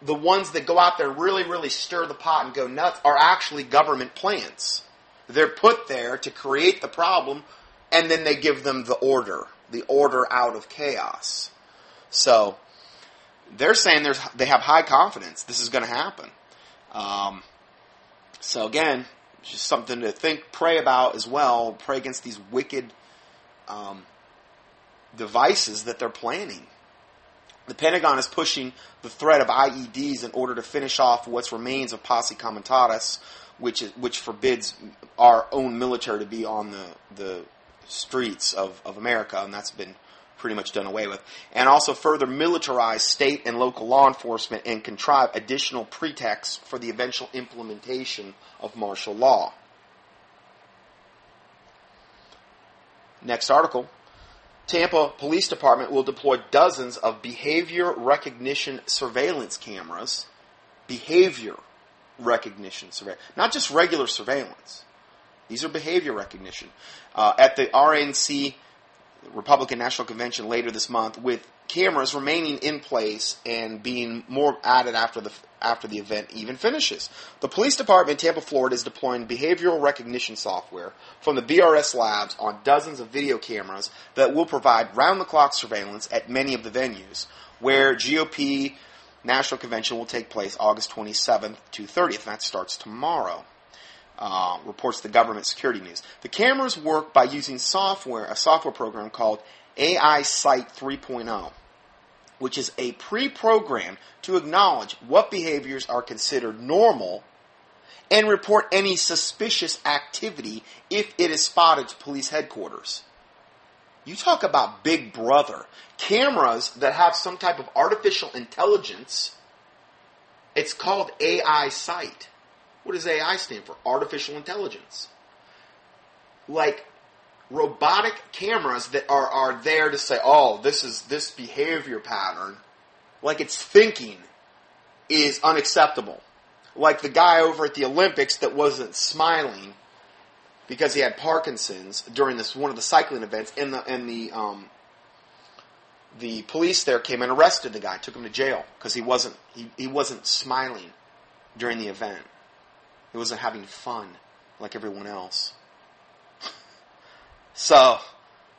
the ones that go out there and really, really stir the pot and go nuts are actually government plants. They're put there to create the problem, and then they give them the order out of chaos. So they're saying they have high confidence this is going to happen. So again, just something to pray about as well. Pray against these wicked devices that they're planning. The Pentagon is pushing the threat of IEDs in order to finish off what remains of Posse Comitatus, which forbids our own military to be on the streets of America, and that's been pretty much done away with. And also further militarize state and local law enforcement and contrive additional pretexts for the eventual implementation of martial law. Next article. Tampa Police Department will deploy dozens of behavior recognition surveillance cameras. Behavior recognition surveillance. Not just regular surveillance. These are behavior recognition. At the RNC, Republican National Convention later this month, with cameras remaining in place and being more added after the event even finishes. The police department in Tampa, Florida is deploying behavioral recognition software from the BRS labs on dozens of video cameras that will provide round-the-clock surveillance at many of the venues where GOP National Convention will take place August 27th to 30th. That starts tomorrow. Reports the Government Security News. The cameras work by using a software program called AI Sight 3.0, which is a pre-program to acknowledge what behaviors are considered normal and report any suspicious activity if it is spotted to police headquarters. You talk about Big Brother. Cameras that have some type of artificial intelligence, it's called AI Sight. What does AI stand for? Artificial intelligence. Like robotic cameras that are there to say, oh, this behavior pattern, like it's thinking, is unacceptable. Like the guy over at the Olympics that wasn't smiling because he had Parkinson's during one of the cycling events, and the police there came and arrested the guy, took him to jail because he wasn't smiling during the event. He wasn't having fun like everyone else. So,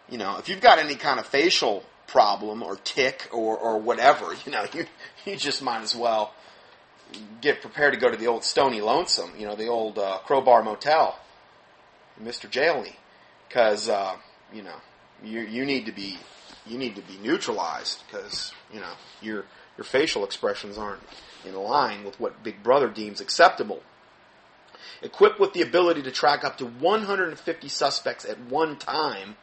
if you've got any kind of facial problem or tic or whatever, you just might as well get prepared to go to the old Stony Lonesome, the old Crowbar Motel, Mr. Jailey, because you need to be neutralized because your facial expressions aren't in line with what Big Brother deems acceptable. Equipped with the ability to track up to 150 suspects at one time,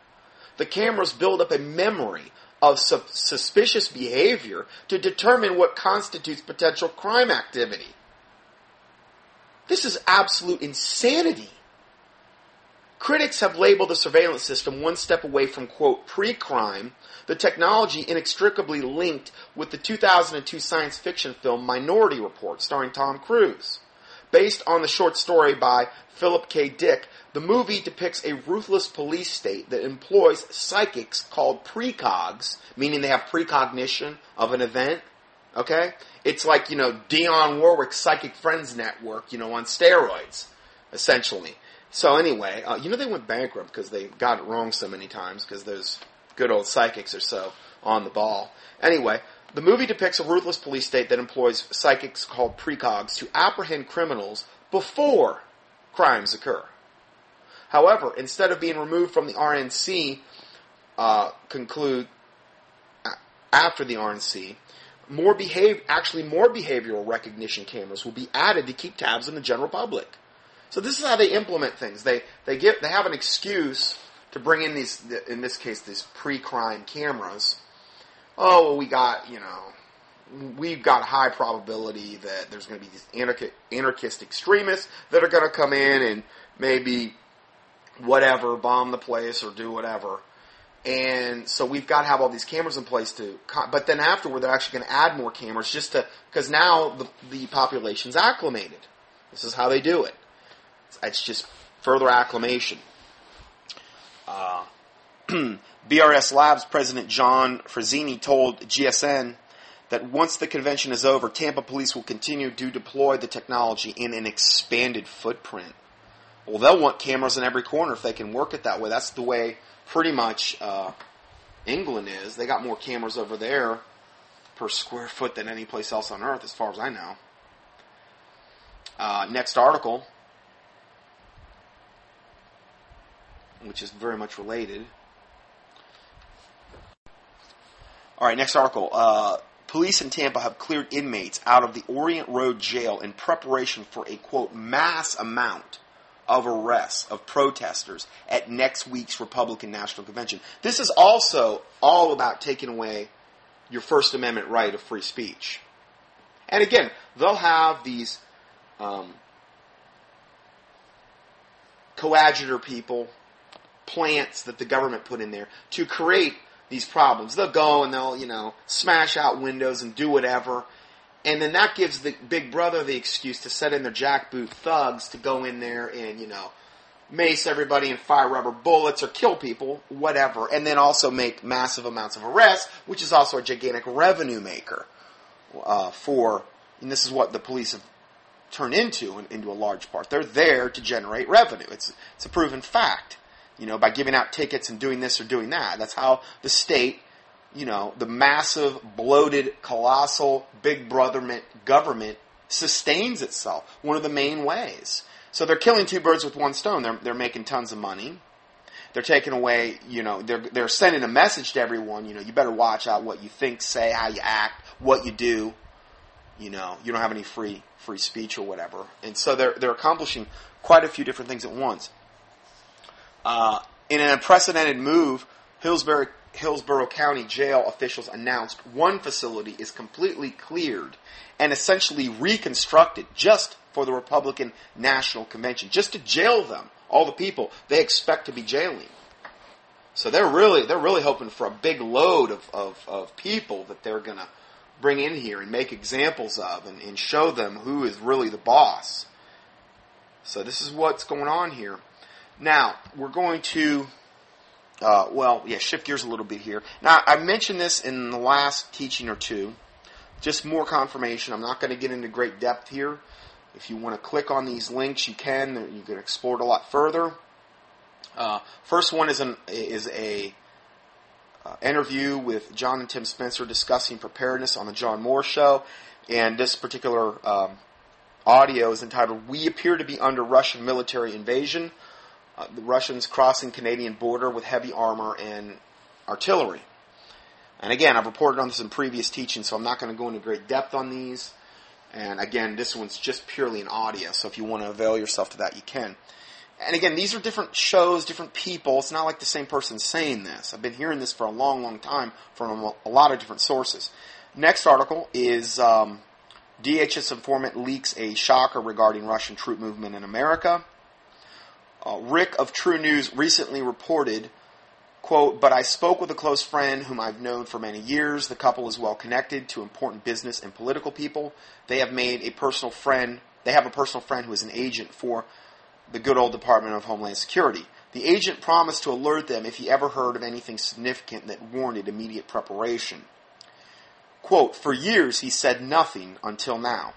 the cameras build up a memory of suspicious behavior to determine what constitutes potential crime activity. This is absolute insanity. Critics have labeled the surveillance system one step away from, quote, pre-crime, the technology inextricably linked with the 2002 science fiction film Minority Report, starring Tom Cruise. Based on the short story by Philip K. Dick, the movie depicts a ruthless police state that employs psychics called precogs, meaning they have precognition of an event. Okay? It's like, Dionne Warwick's Psychic Friends Network, on steroids, essentially. So anyway, they went bankrupt because they got it wrong so many times because those good old psychics are so on the ball. Anyway, the movie depicts a ruthless police state that employs psychics called precogs to apprehend criminals before crimes occur. However, instead of being removed from the RNC, after the RNC, more behavioral recognition cameras will be added to keep tabs on the general public. So this is how they implement things. They have an excuse to bring in in this case, these pre-crime cameras. Oh, well, we've got a high probability that there's going to be these anarchist extremists that are going to come in and maybe whatever, bomb the place or do whatever. And so we've got to have all these cameras in place but then afterward they're actually going to add more cameras because now the population's acclimated. This is how they do it. It's just further acclimation. BRS Labs President John Frazzini told GSN that once the convention is over, Tampa police will continue to deploy the technology in an expanded footprint. Well, they'll want cameras in every corner if they can work it that way. That's the way pretty much England is. They got more cameras over there per square foot than any place else on earth, as far as I know. Next article, which is very much related. All right, next article. Police in Tampa have cleared inmates out of the Orient Road jail in preparation for a, quote, mass amount of arrests of protesters at next week's Republican National Convention. This is also all about taking away your First Amendment right of free speech. And again, they'll have these coadjutor people, plants that the government put in there to create these problems. They'll go and they'll, smash out windows and do whatever. And then that gives the Big Brother the excuse to set in their jackboot thugs to go in there and, mace everybody and fire rubber bullets or kill people, whatever, and then also make massive amounts of arrests, which is also a gigantic revenue maker and this is what the police have turned into a large part. They're there to generate revenue. It's a proven fact. By giving out tickets and doing this or doing that. That's how the state, the massive, bloated, colossal, big brother government sustains itself. One of the main ways. So they're killing two birds with one stone. They're making tons of money. They're taking away, they're sending a message to everyone, you better watch out what you think, say, how you act, what you do. You don't have any free speech or whatever. And so they're accomplishing quite a few different things at once. In an unprecedented move, Hillsborough County Jail officials announced one facility is completely cleared and essentially reconstructed just for the Republican National Convention, just to jail them, all the people they expect to be jailing. So they're really hoping for a big load of people that they're going to bring in here and make examples of and show them who is really the boss. So this is what's going on here. Now, we're going to, shift gears a little bit here. Now, I mentioned this in the last teaching or two. Just more confirmation. I'm not going to get into great depth here. If you want to click on these links, you can. You can explore it a lot further. First one is a interview with John and Tim Spencer discussing preparedness on the John Moore Show. And this particular audio is entitled, "We Appear to be Under Russian Military Invasion. The Russians crossing Canadian border with heavy armor and artillery." And again, I've reported on this in previous teachings, so I'm not going to go into great depth on these. And again, this one's just purely an audio, so if you want to avail yourself to that, you can. And again, these are different shows, different people. It's not like the same person saying this. I've been hearing this for a long, long time from a lot of different sources. Next article is DHS informant leaks a shocker regarding Russian troop movement in America. Rick of True News recently reported, quote, "But I spoke with a close friend whom I've known for many years. The couple is well connected to important business and political people. They have a personal friend who is an agent for the good old Department of Homeland Security. The agent promised to alert them if he ever heard of anything significant that warranted immediate preparation. Quote, for years he said nothing until now.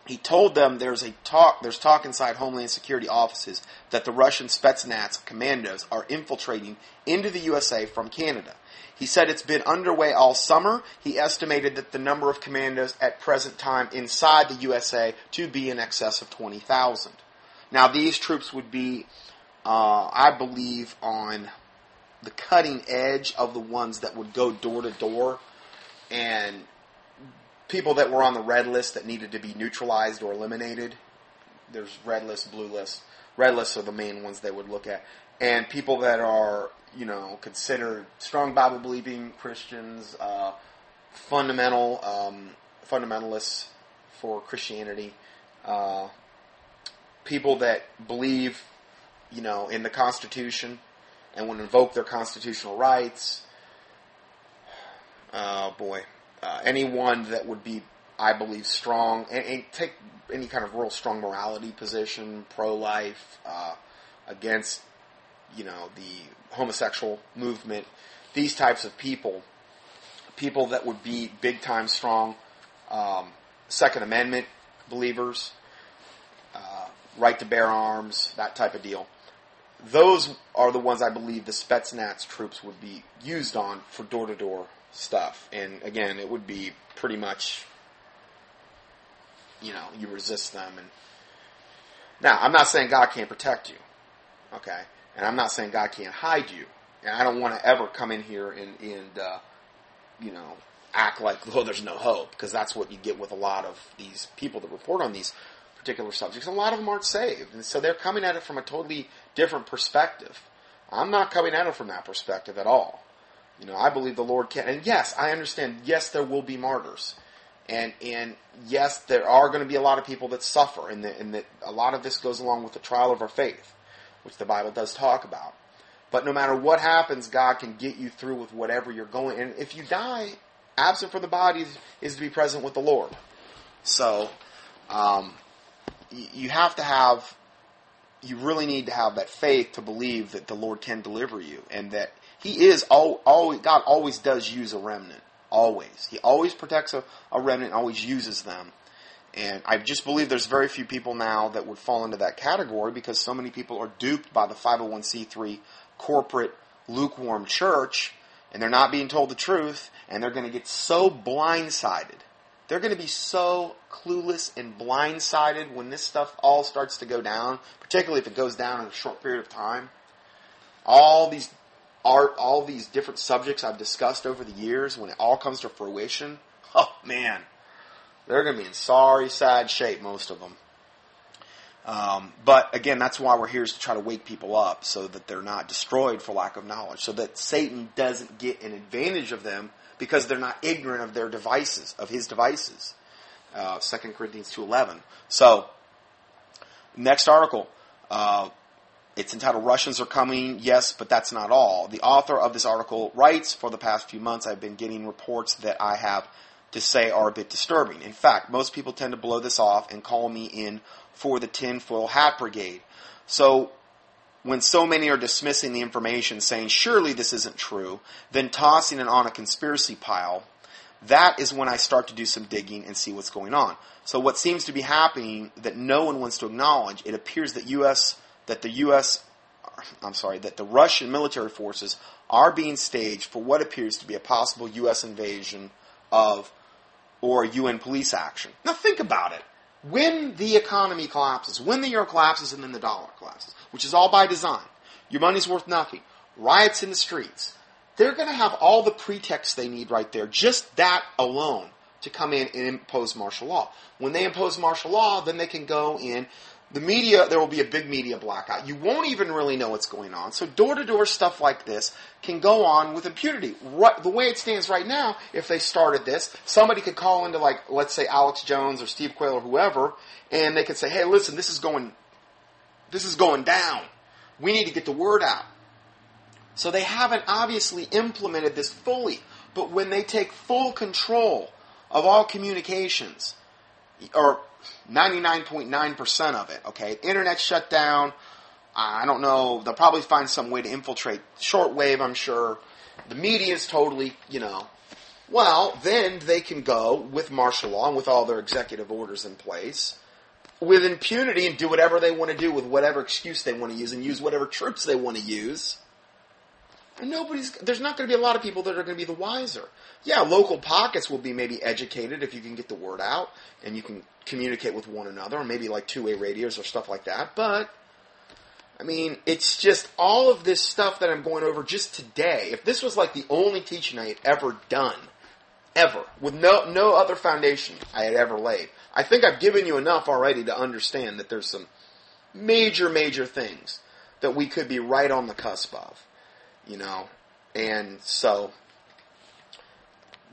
He told them there's talk inside Homeland Security offices that the Russian Spetsnaz commandos are infiltrating into the USA from Canada. He said it's been underway all summer. He estimated that the number of commandos at present time inside the USA to be in excess of 20,000. Now these troops would be, I believe, on the cutting edge of the ones that would go door to door, and people that were on the red list that needed to be neutralized or eliminated. There's red list, blue list. Red lists are the main ones they would look at. And people that are, considered strong Bible-believing Christians, fundamentalists for Christianity, people that believe, in the Constitution and would invoke their constitutional rights. Anyone that would be, I believe, strong and take any kind of real strong morality position, pro-life, against, the homosexual movement. These types of people that would be big-time strong, Second Amendment believers, right to bear arms, that type of deal. Those are the ones I believe the Spetsnaz troops would be used on for door-to-door stuff. And again, it would be pretty much, you resist them. And now, I'm not saying God can't protect you, okay? And I'm not saying God can't hide you. And I don't want to ever come in here and act like, there's no hope, because that's what you get with a lot of these people that report on these particular subjects. A lot of them aren't saved, and so they're coming at it from a totally different perspective. I'm not coming at it from that perspective at all. I believe the Lord can, and yes, I understand, yes, there will be martyrs, and yes, there are going to be a lot of people that suffer, and that a lot of this goes along with the trial of our faith, which the Bible does talk about. But no matter what happens, God can get you through with whatever you're going, and if you die, absent from the body is to be present with the Lord. So, you have to have you really need to have that faith to believe that the Lord can deliver you, and that He is God always does use a remnant. Always. He always protects a remnant, always uses them. And I just believe there's very few people now that would fall into that category, because so many people are duped by the 501c3 corporate lukewarm church, and they're not being told the truth, and they're going to get so blindsided. They're going to be so clueless and blindsided when this stuff all starts to go down, particularly if it goes down in a short period of time. All these different subjects I've discussed over the years, when it all comes to fruition, oh man, they're going to be in sorry, sad shape, most of them. But again, that's why we're here, is to try to wake people up so that they're not destroyed for lack of knowledge, so that Satan doesn't get an advantage of them because they're not ignorant of their devices, of his devices. 2 Corinthians 2:11. So, next article. It's entitled, Russians Are Coming, Yes, But That's Not All. The author of this article writes, for the past few months I've been getting reports that I have to say are a bit disturbing. In fact, most people tend to blow this off and call me in for the tinfoil hat brigade. So, when so many are dismissing the information, saying, surely this isn't true, then tossing it on a conspiracy pile, that is when I start to do some digging and see what's going on. So what seems to be happening that no one wants to acknowledge, it appears that the Russian military forces are being staged for what appears to be a possible U.S. invasion or UN police action. Now think about it. When the economy collapses, when the euro collapses and then the dollar collapses, which is all by design, your money's worth nothing, riots in the streets, they're going to have all the pretexts they need right there, just that alone, to come in and impose martial law. When they impose martial law, then they can go in. The media, there will be a big media blackout. You won't even really know what's going on. So door-to-door stuff like this can go on with impunity. The way it stands right now, if they started this, somebody could call into, like, let's say Alex Jones or Steve Quayle or whoever, and they could say, hey, listen, this is going down. We need to get the word out. So they haven't obviously implemented this fully. But when they take full control of all communications, or 99.9% of it, okay? Internet shut down. I don't know. They'll probably find some way to infiltrate shortwave, I'm sure. The media is totally, well, then they can go with martial law and with all their executive orders in place with impunity and do whatever they want to do with whatever excuse they want to use and use whatever troops they want to use. And there's not going to be a lot of people that are going to be the wiser. Yeah, local pockets will be maybe educated if you can get the word out and you can communicate with one another, or maybe like two-way radios or stuff like that. But, I mean, it's just all of this stuff that I'm going over just today. If this was like the only teaching I had ever done, ever, with no other foundation I had ever laid, I think I've given you enough already to understand that there's some major, major things that we could be right on the cusp of. And so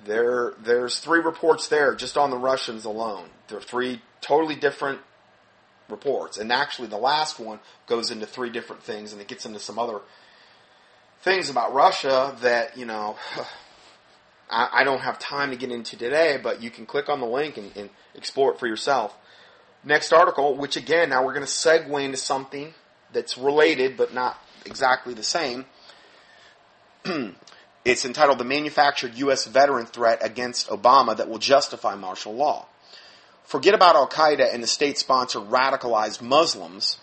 there's 3 reports there just on the Russians alone. There are 3 totally different reports, and actually the last one goes into 3 different things, and it gets into some other things about Russia that I don't have time to get into today, but you can click on the link and explore it for yourself. Next article, which again, now we're going to segue into something that's related but not exactly the same. It's entitled, The Manufactured U.S. Veteran Threat Against Obama That Will Justify Martial Law. Forget about Al-Qaeda and the state-sponsored radicalized Muslims.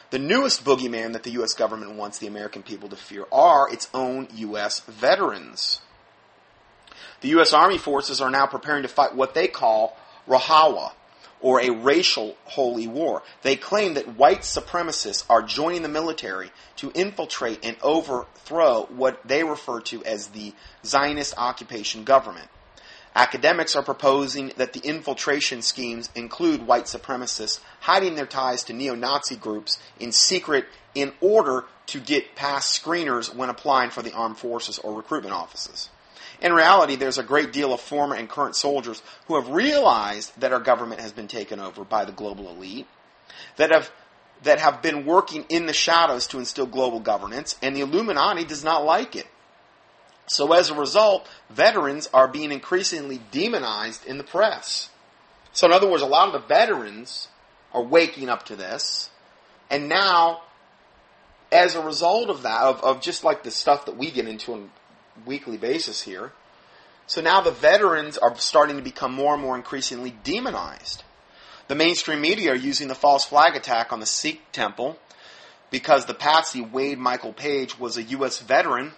The newest boogeyman that the U.S. government wants the American people to fear are its own U.S. veterans. The U.S. Army forces are now preparing to fight what they call Rahawa, or a racial holy war. They claim that white supremacists are joining the military to infiltrate and overthrow what they refer to as the Zionist occupation government. Academics are proposing that the infiltration schemes include white supremacists hiding their ties to neo-Nazi groups in secret in order to get past screeners when applying for the armed forces or recruitment offices. In reality, there's a great deal of former and current soldiers who have realized that our government has been taken over by the global elite, that have been working in the shadows to instill global governance, and the Illuminati does not like it. So as a result, veterans are being increasingly demonized in the press. So in other words, a lot of the veterans are waking up to this, And now, as a result of that, of just like the stuff that we get into on a weekly basis here, so now the veterans are starting to become more and more increasingly demonized. The mainstream media are using the false flag attack on the Sikh temple because the patsy Wade Michael Page was a U.S. veteran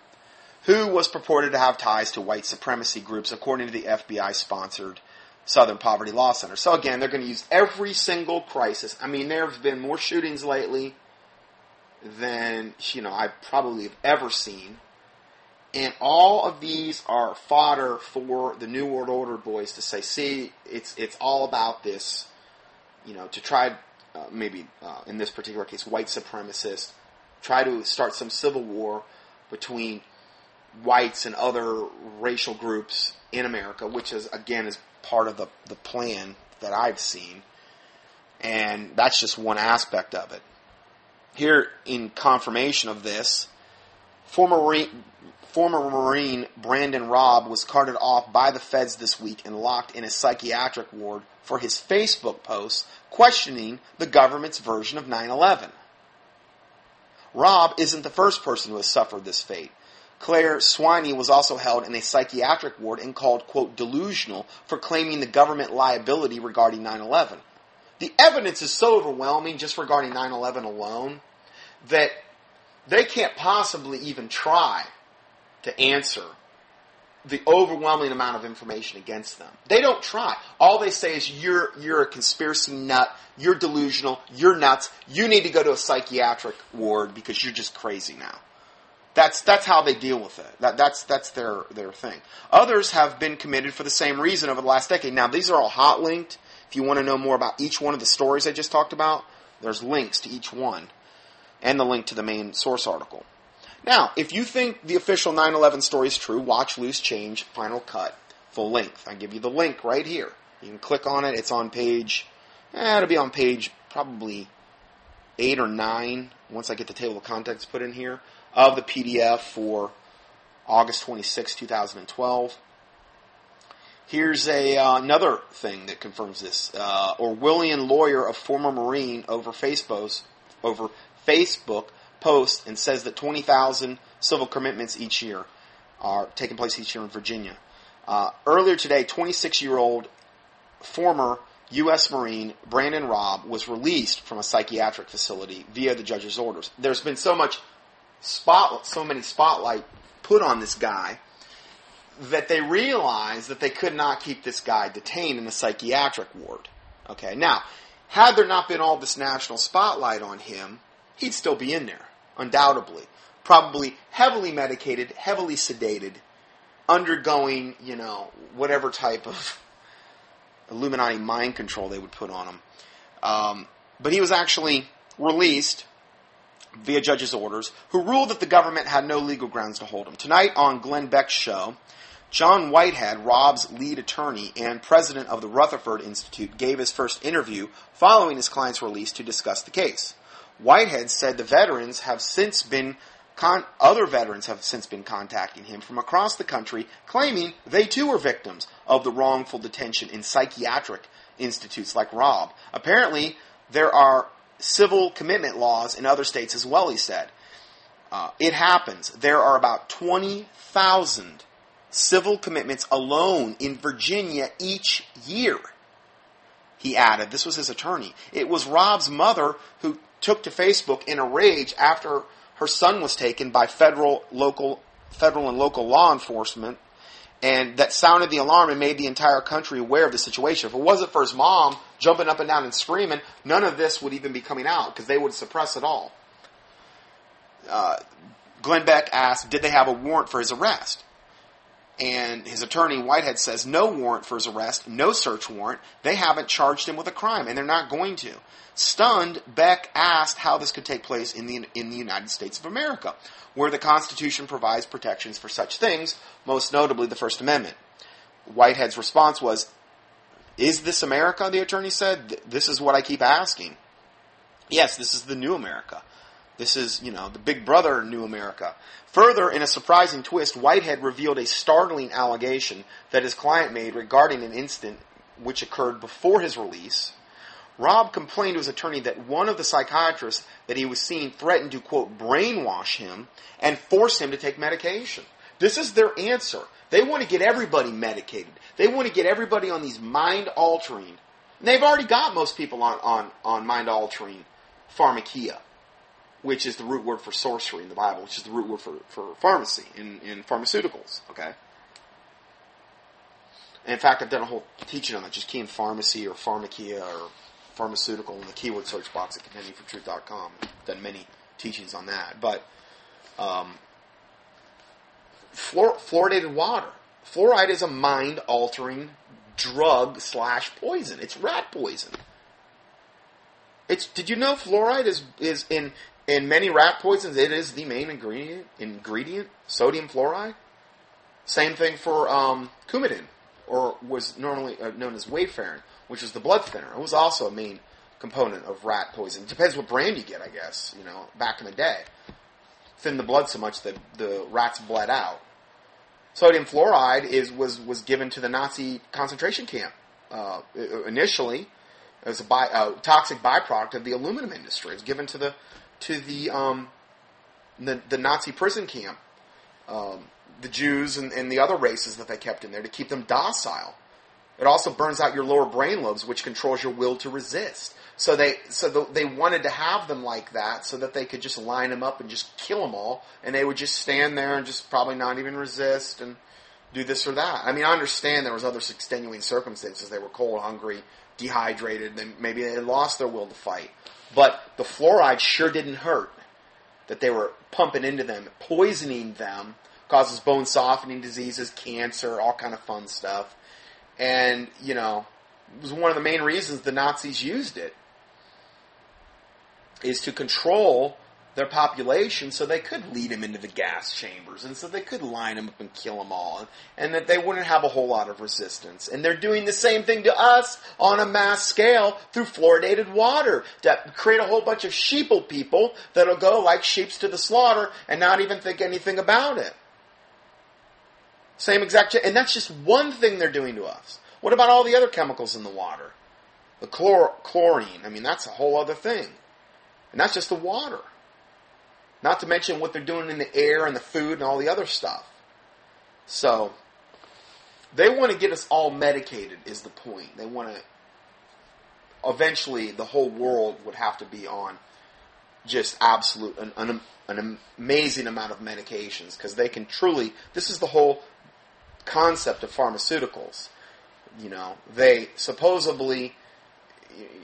who was purported to have ties to white supremacy groups, according to the FBI-sponsored Southern Poverty Law Center. So again, they're going to use every single crisis. I mean, there have been more shootings lately than, I probably have ever seen. And all of these are fodder for the New World Order boys to say, see, it's all about this, to try, maybe in this particular case, white supremacists, try to start some civil war between whites and other racial groups in America, which is part of the plan that I've seen. And that's just one aspect of it. Here, in confirmation of this, former Marine Brandon Robb was carted off by the feds this week and locked in a psychiatric ward for his Facebook posts questioning the government's version of 9/11. Robb isn't the first person who has suffered this fate. Claire Swiney was also held in a psychiatric ward and called, quote, delusional for claiming the government liability regarding 9/11. The evidence is so overwhelming just regarding 9/11 alone that they can't possibly even try to answer the overwhelming amount of information against them. They don't try. All they say is, you're a conspiracy nut, you're delusional, you're nuts, you need to go to a psychiatric ward because you're just crazy now. That's how they deal with it. That's their thing. Others have been committed for the same reason over the last decade. Now, these are all hot linked. If you want to know more about each one of the stories I just talked about, there's links to each one and the link to the main source article. Now, if you think the official 9/11 story is true, watch Loose Change Final Cut full length. I give you the link right here. You can click on it. It's on page, it'll be on page probably 8 or 9 once I get the table of contents put in here of the PDF for August 26, 2012. Here's another thing that confirms this. Orwellian lawyer, a former Marine, over Facebook posts and says that 20,000 civil commitments each year are taking place each year in Virginia. Earlier today, 26-year-old former U.S. Marine Brandon Robb was released from a psychiatric facility via the judge's orders. There's been so many spotlight put on this guy that they realized that they could not keep this guy detained in a psychiatric ward. Okay, now, had there not been all this national spotlight on him, he'd still be in there, undoubtedly. Probably heavily medicated, heavily sedated, undergoing, whatever type of Illuminati mind control they would put on him. But he was actually released via judge's orders, who ruled that the government had no legal grounds to hold him. Tonight on Glenn Beck's show, John Whitehead, Robb's lead attorney and president of the Rutherford Institute, gave his first interview following his client's release to discuss the case. Whitehead said other veterans have since been contacting him from across the country, claiming they too were victims of the wrongful detention in psychiatric institutes like Robb. Apparently, there are civil commitment laws in other states as well, he said. It happens. There are about 20,000 civil commitments alone in Virginia each year, he added. This was his attorney. It was Robb's mother who took to Facebook in a rage after her son was taken by federal and local law enforcement, and that sounded the alarm and made the entire country aware of the situation. If it wasn't for his mom jumping up and down and screaming, none of this would even be coming out because they would suppress it all. Glenn Beck asked, did they have a warrant for his arrest? And his attorney, Whitehead, says no warrant for his arrest, no search warrant. They haven't charged him with a crime, and they're not going to. Stunned, Beck asked how this could take place in the United States of America, where the Constitution provides protections for such things, most notably the First Amendment. Whitehead's response was, is this America, the attorney said? This is what I keep asking. Yes, this is the new America. This is, the big brother new America. Further, in a surprising twist, Whitehead revealed a startling allegation that his client made regarding an incident which occurred before his release. Rob complained to his attorney that one of the psychiatrists that he was seeing threatened to, quote, brainwash him and force him to take medication. This is their answer. They want to get everybody medicated. They want to get everybody on these mind-altering. And they've already got most people on mind-altering pharmakia, which is the root word for sorcery in the Bible, which is the root word for pharmacy in pharmaceuticals, okay? And in fact, I've done a whole teaching on that. Just key in pharmacy or pharmakia or pharmaceutical in the keyword search box at contendingfortruth.com. I've done many teachings on that. But fluoridated water. Fluoride is a mind-altering drug/poison. It's rat poison. Did you know fluoride is in many rat poisons, it is the main ingredient, sodium fluoride. Same thing for Coumadin, or was normally known as Wayfarin, which was the blood thinner. It was also a main component of rat poison. It depends what brand you get, I guess. Back in the day, thinned the blood so much that the rats bled out. Sodium fluoride was given to the Nazi concentration camp initially as a toxic byproduct of the aluminum industry. It was given to the Nazi prison camp, the Jews and the other races that they kept in there to keep them docile. It also burns out your lower brain lobes, which controls your will to resist. So they wanted to have them like that so that they could just line them up and just kill them all, and they would just stand there and just probably not even resist and do this or that. I mean, I understand there was other extenuating circumstances. They were cold, hungry, dehydrated, and maybe they had lost their will to fight. But the fluoride sure didn't hurt that they were pumping into them, poisoning them, causes bone softening diseases, cancer, all kind of fun stuff. And, it was one of the main reasons the Nazis used it, is to control their population so they could lead them into the gas chambers and so they could line them up and kill them all and that they wouldn't have a whole lot of resistance. And they're doing the same thing to us on a mass scale through fluoridated water to create a whole bunch of sheeple people that'll go like sheeps to the slaughter and not even think anything about it. Same exact, and that's just one thing they're doing to us. What about all the other chemicals in the water? The chlorine, that's a whole other thing. And that's just the water. Not to mention what they're doing in the air and the food and all the other stuff. So, they want to get us all medicated is the point. They want to, eventually the whole world would have to be on just absolute, an amazing amount of medications. Because they can truly, this is the whole concept of pharmaceuticals. They supposedly,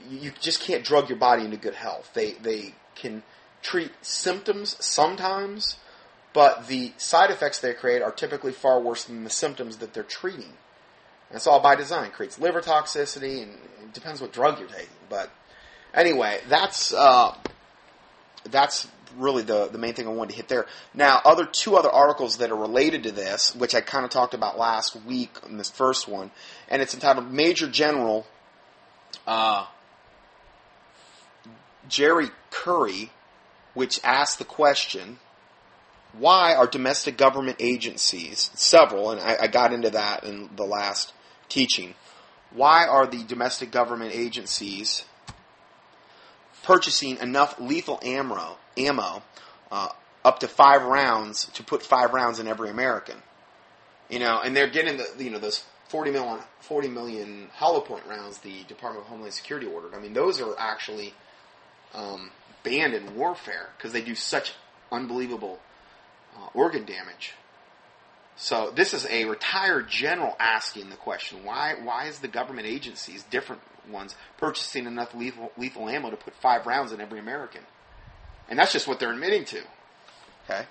you just can't drug your body into good health. They can treat symptoms sometimes, but the side effects they create are typically far worse than the symptoms that they're treating. That's all by design. It creates liver toxicity, and it depends what drug you're taking. But anyway, that's really the main thing I wanted to hit there. Now, two other articles that are related to this, which I kind of talked about last week in this first one, and it's entitled Major General Jerry Curry, which asked the question, why are domestic government agencies, several, and I got into that in the last teaching, why are the domestic government agencies purchasing enough lethal ammo up to 5 rounds to put 5 rounds in every American? And they're getting those 40 million hollow point rounds the Department of Homeland Security ordered. Those are actually banned in warfare because they do such unbelievable organ damage. So this is a retired general asking the question, why is the government agencies, different ones, purchasing enough lethal ammo to put 5 rounds in every American? And that's just what they're admitting to. Okay.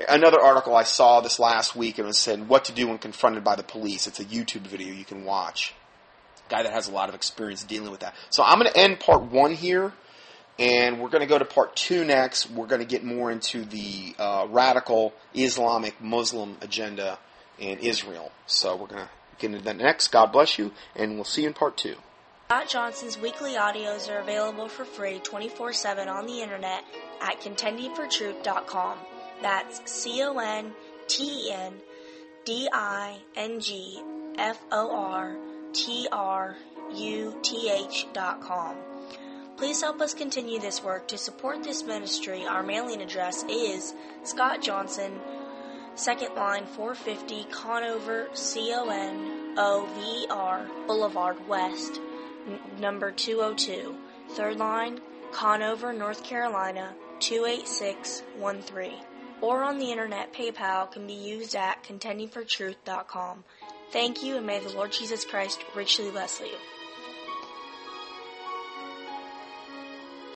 Another article I saw this last week, and it said, what to do when confronted by the police. It's a YouTube video you can watch. Guy that has a lot of experience dealing with that. So I'm going to end part 1 here, and we're going to go to part 2 next. We're going to get more into the radical Islamic Muslim agenda in Israel. So we're going to get into that next. God bless you, and we'll see you in part 2. Scott Johnson's weekly audios are available for free 24/7 on the internet at contendingfortruth.com. That's CONTENDINGFORTRUTH.com. Please help us continue this work. To support this ministry, our mailing address is Scott Johnson, 2nd line 450 Conover, Conover Boulevard West, number 202. 3rd line, Conover, North Carolina, 28613. Or on the internet, PayPal can be used at contendingfortruth.com. Thank you, and may the Lord Jesus Christ richly bless you.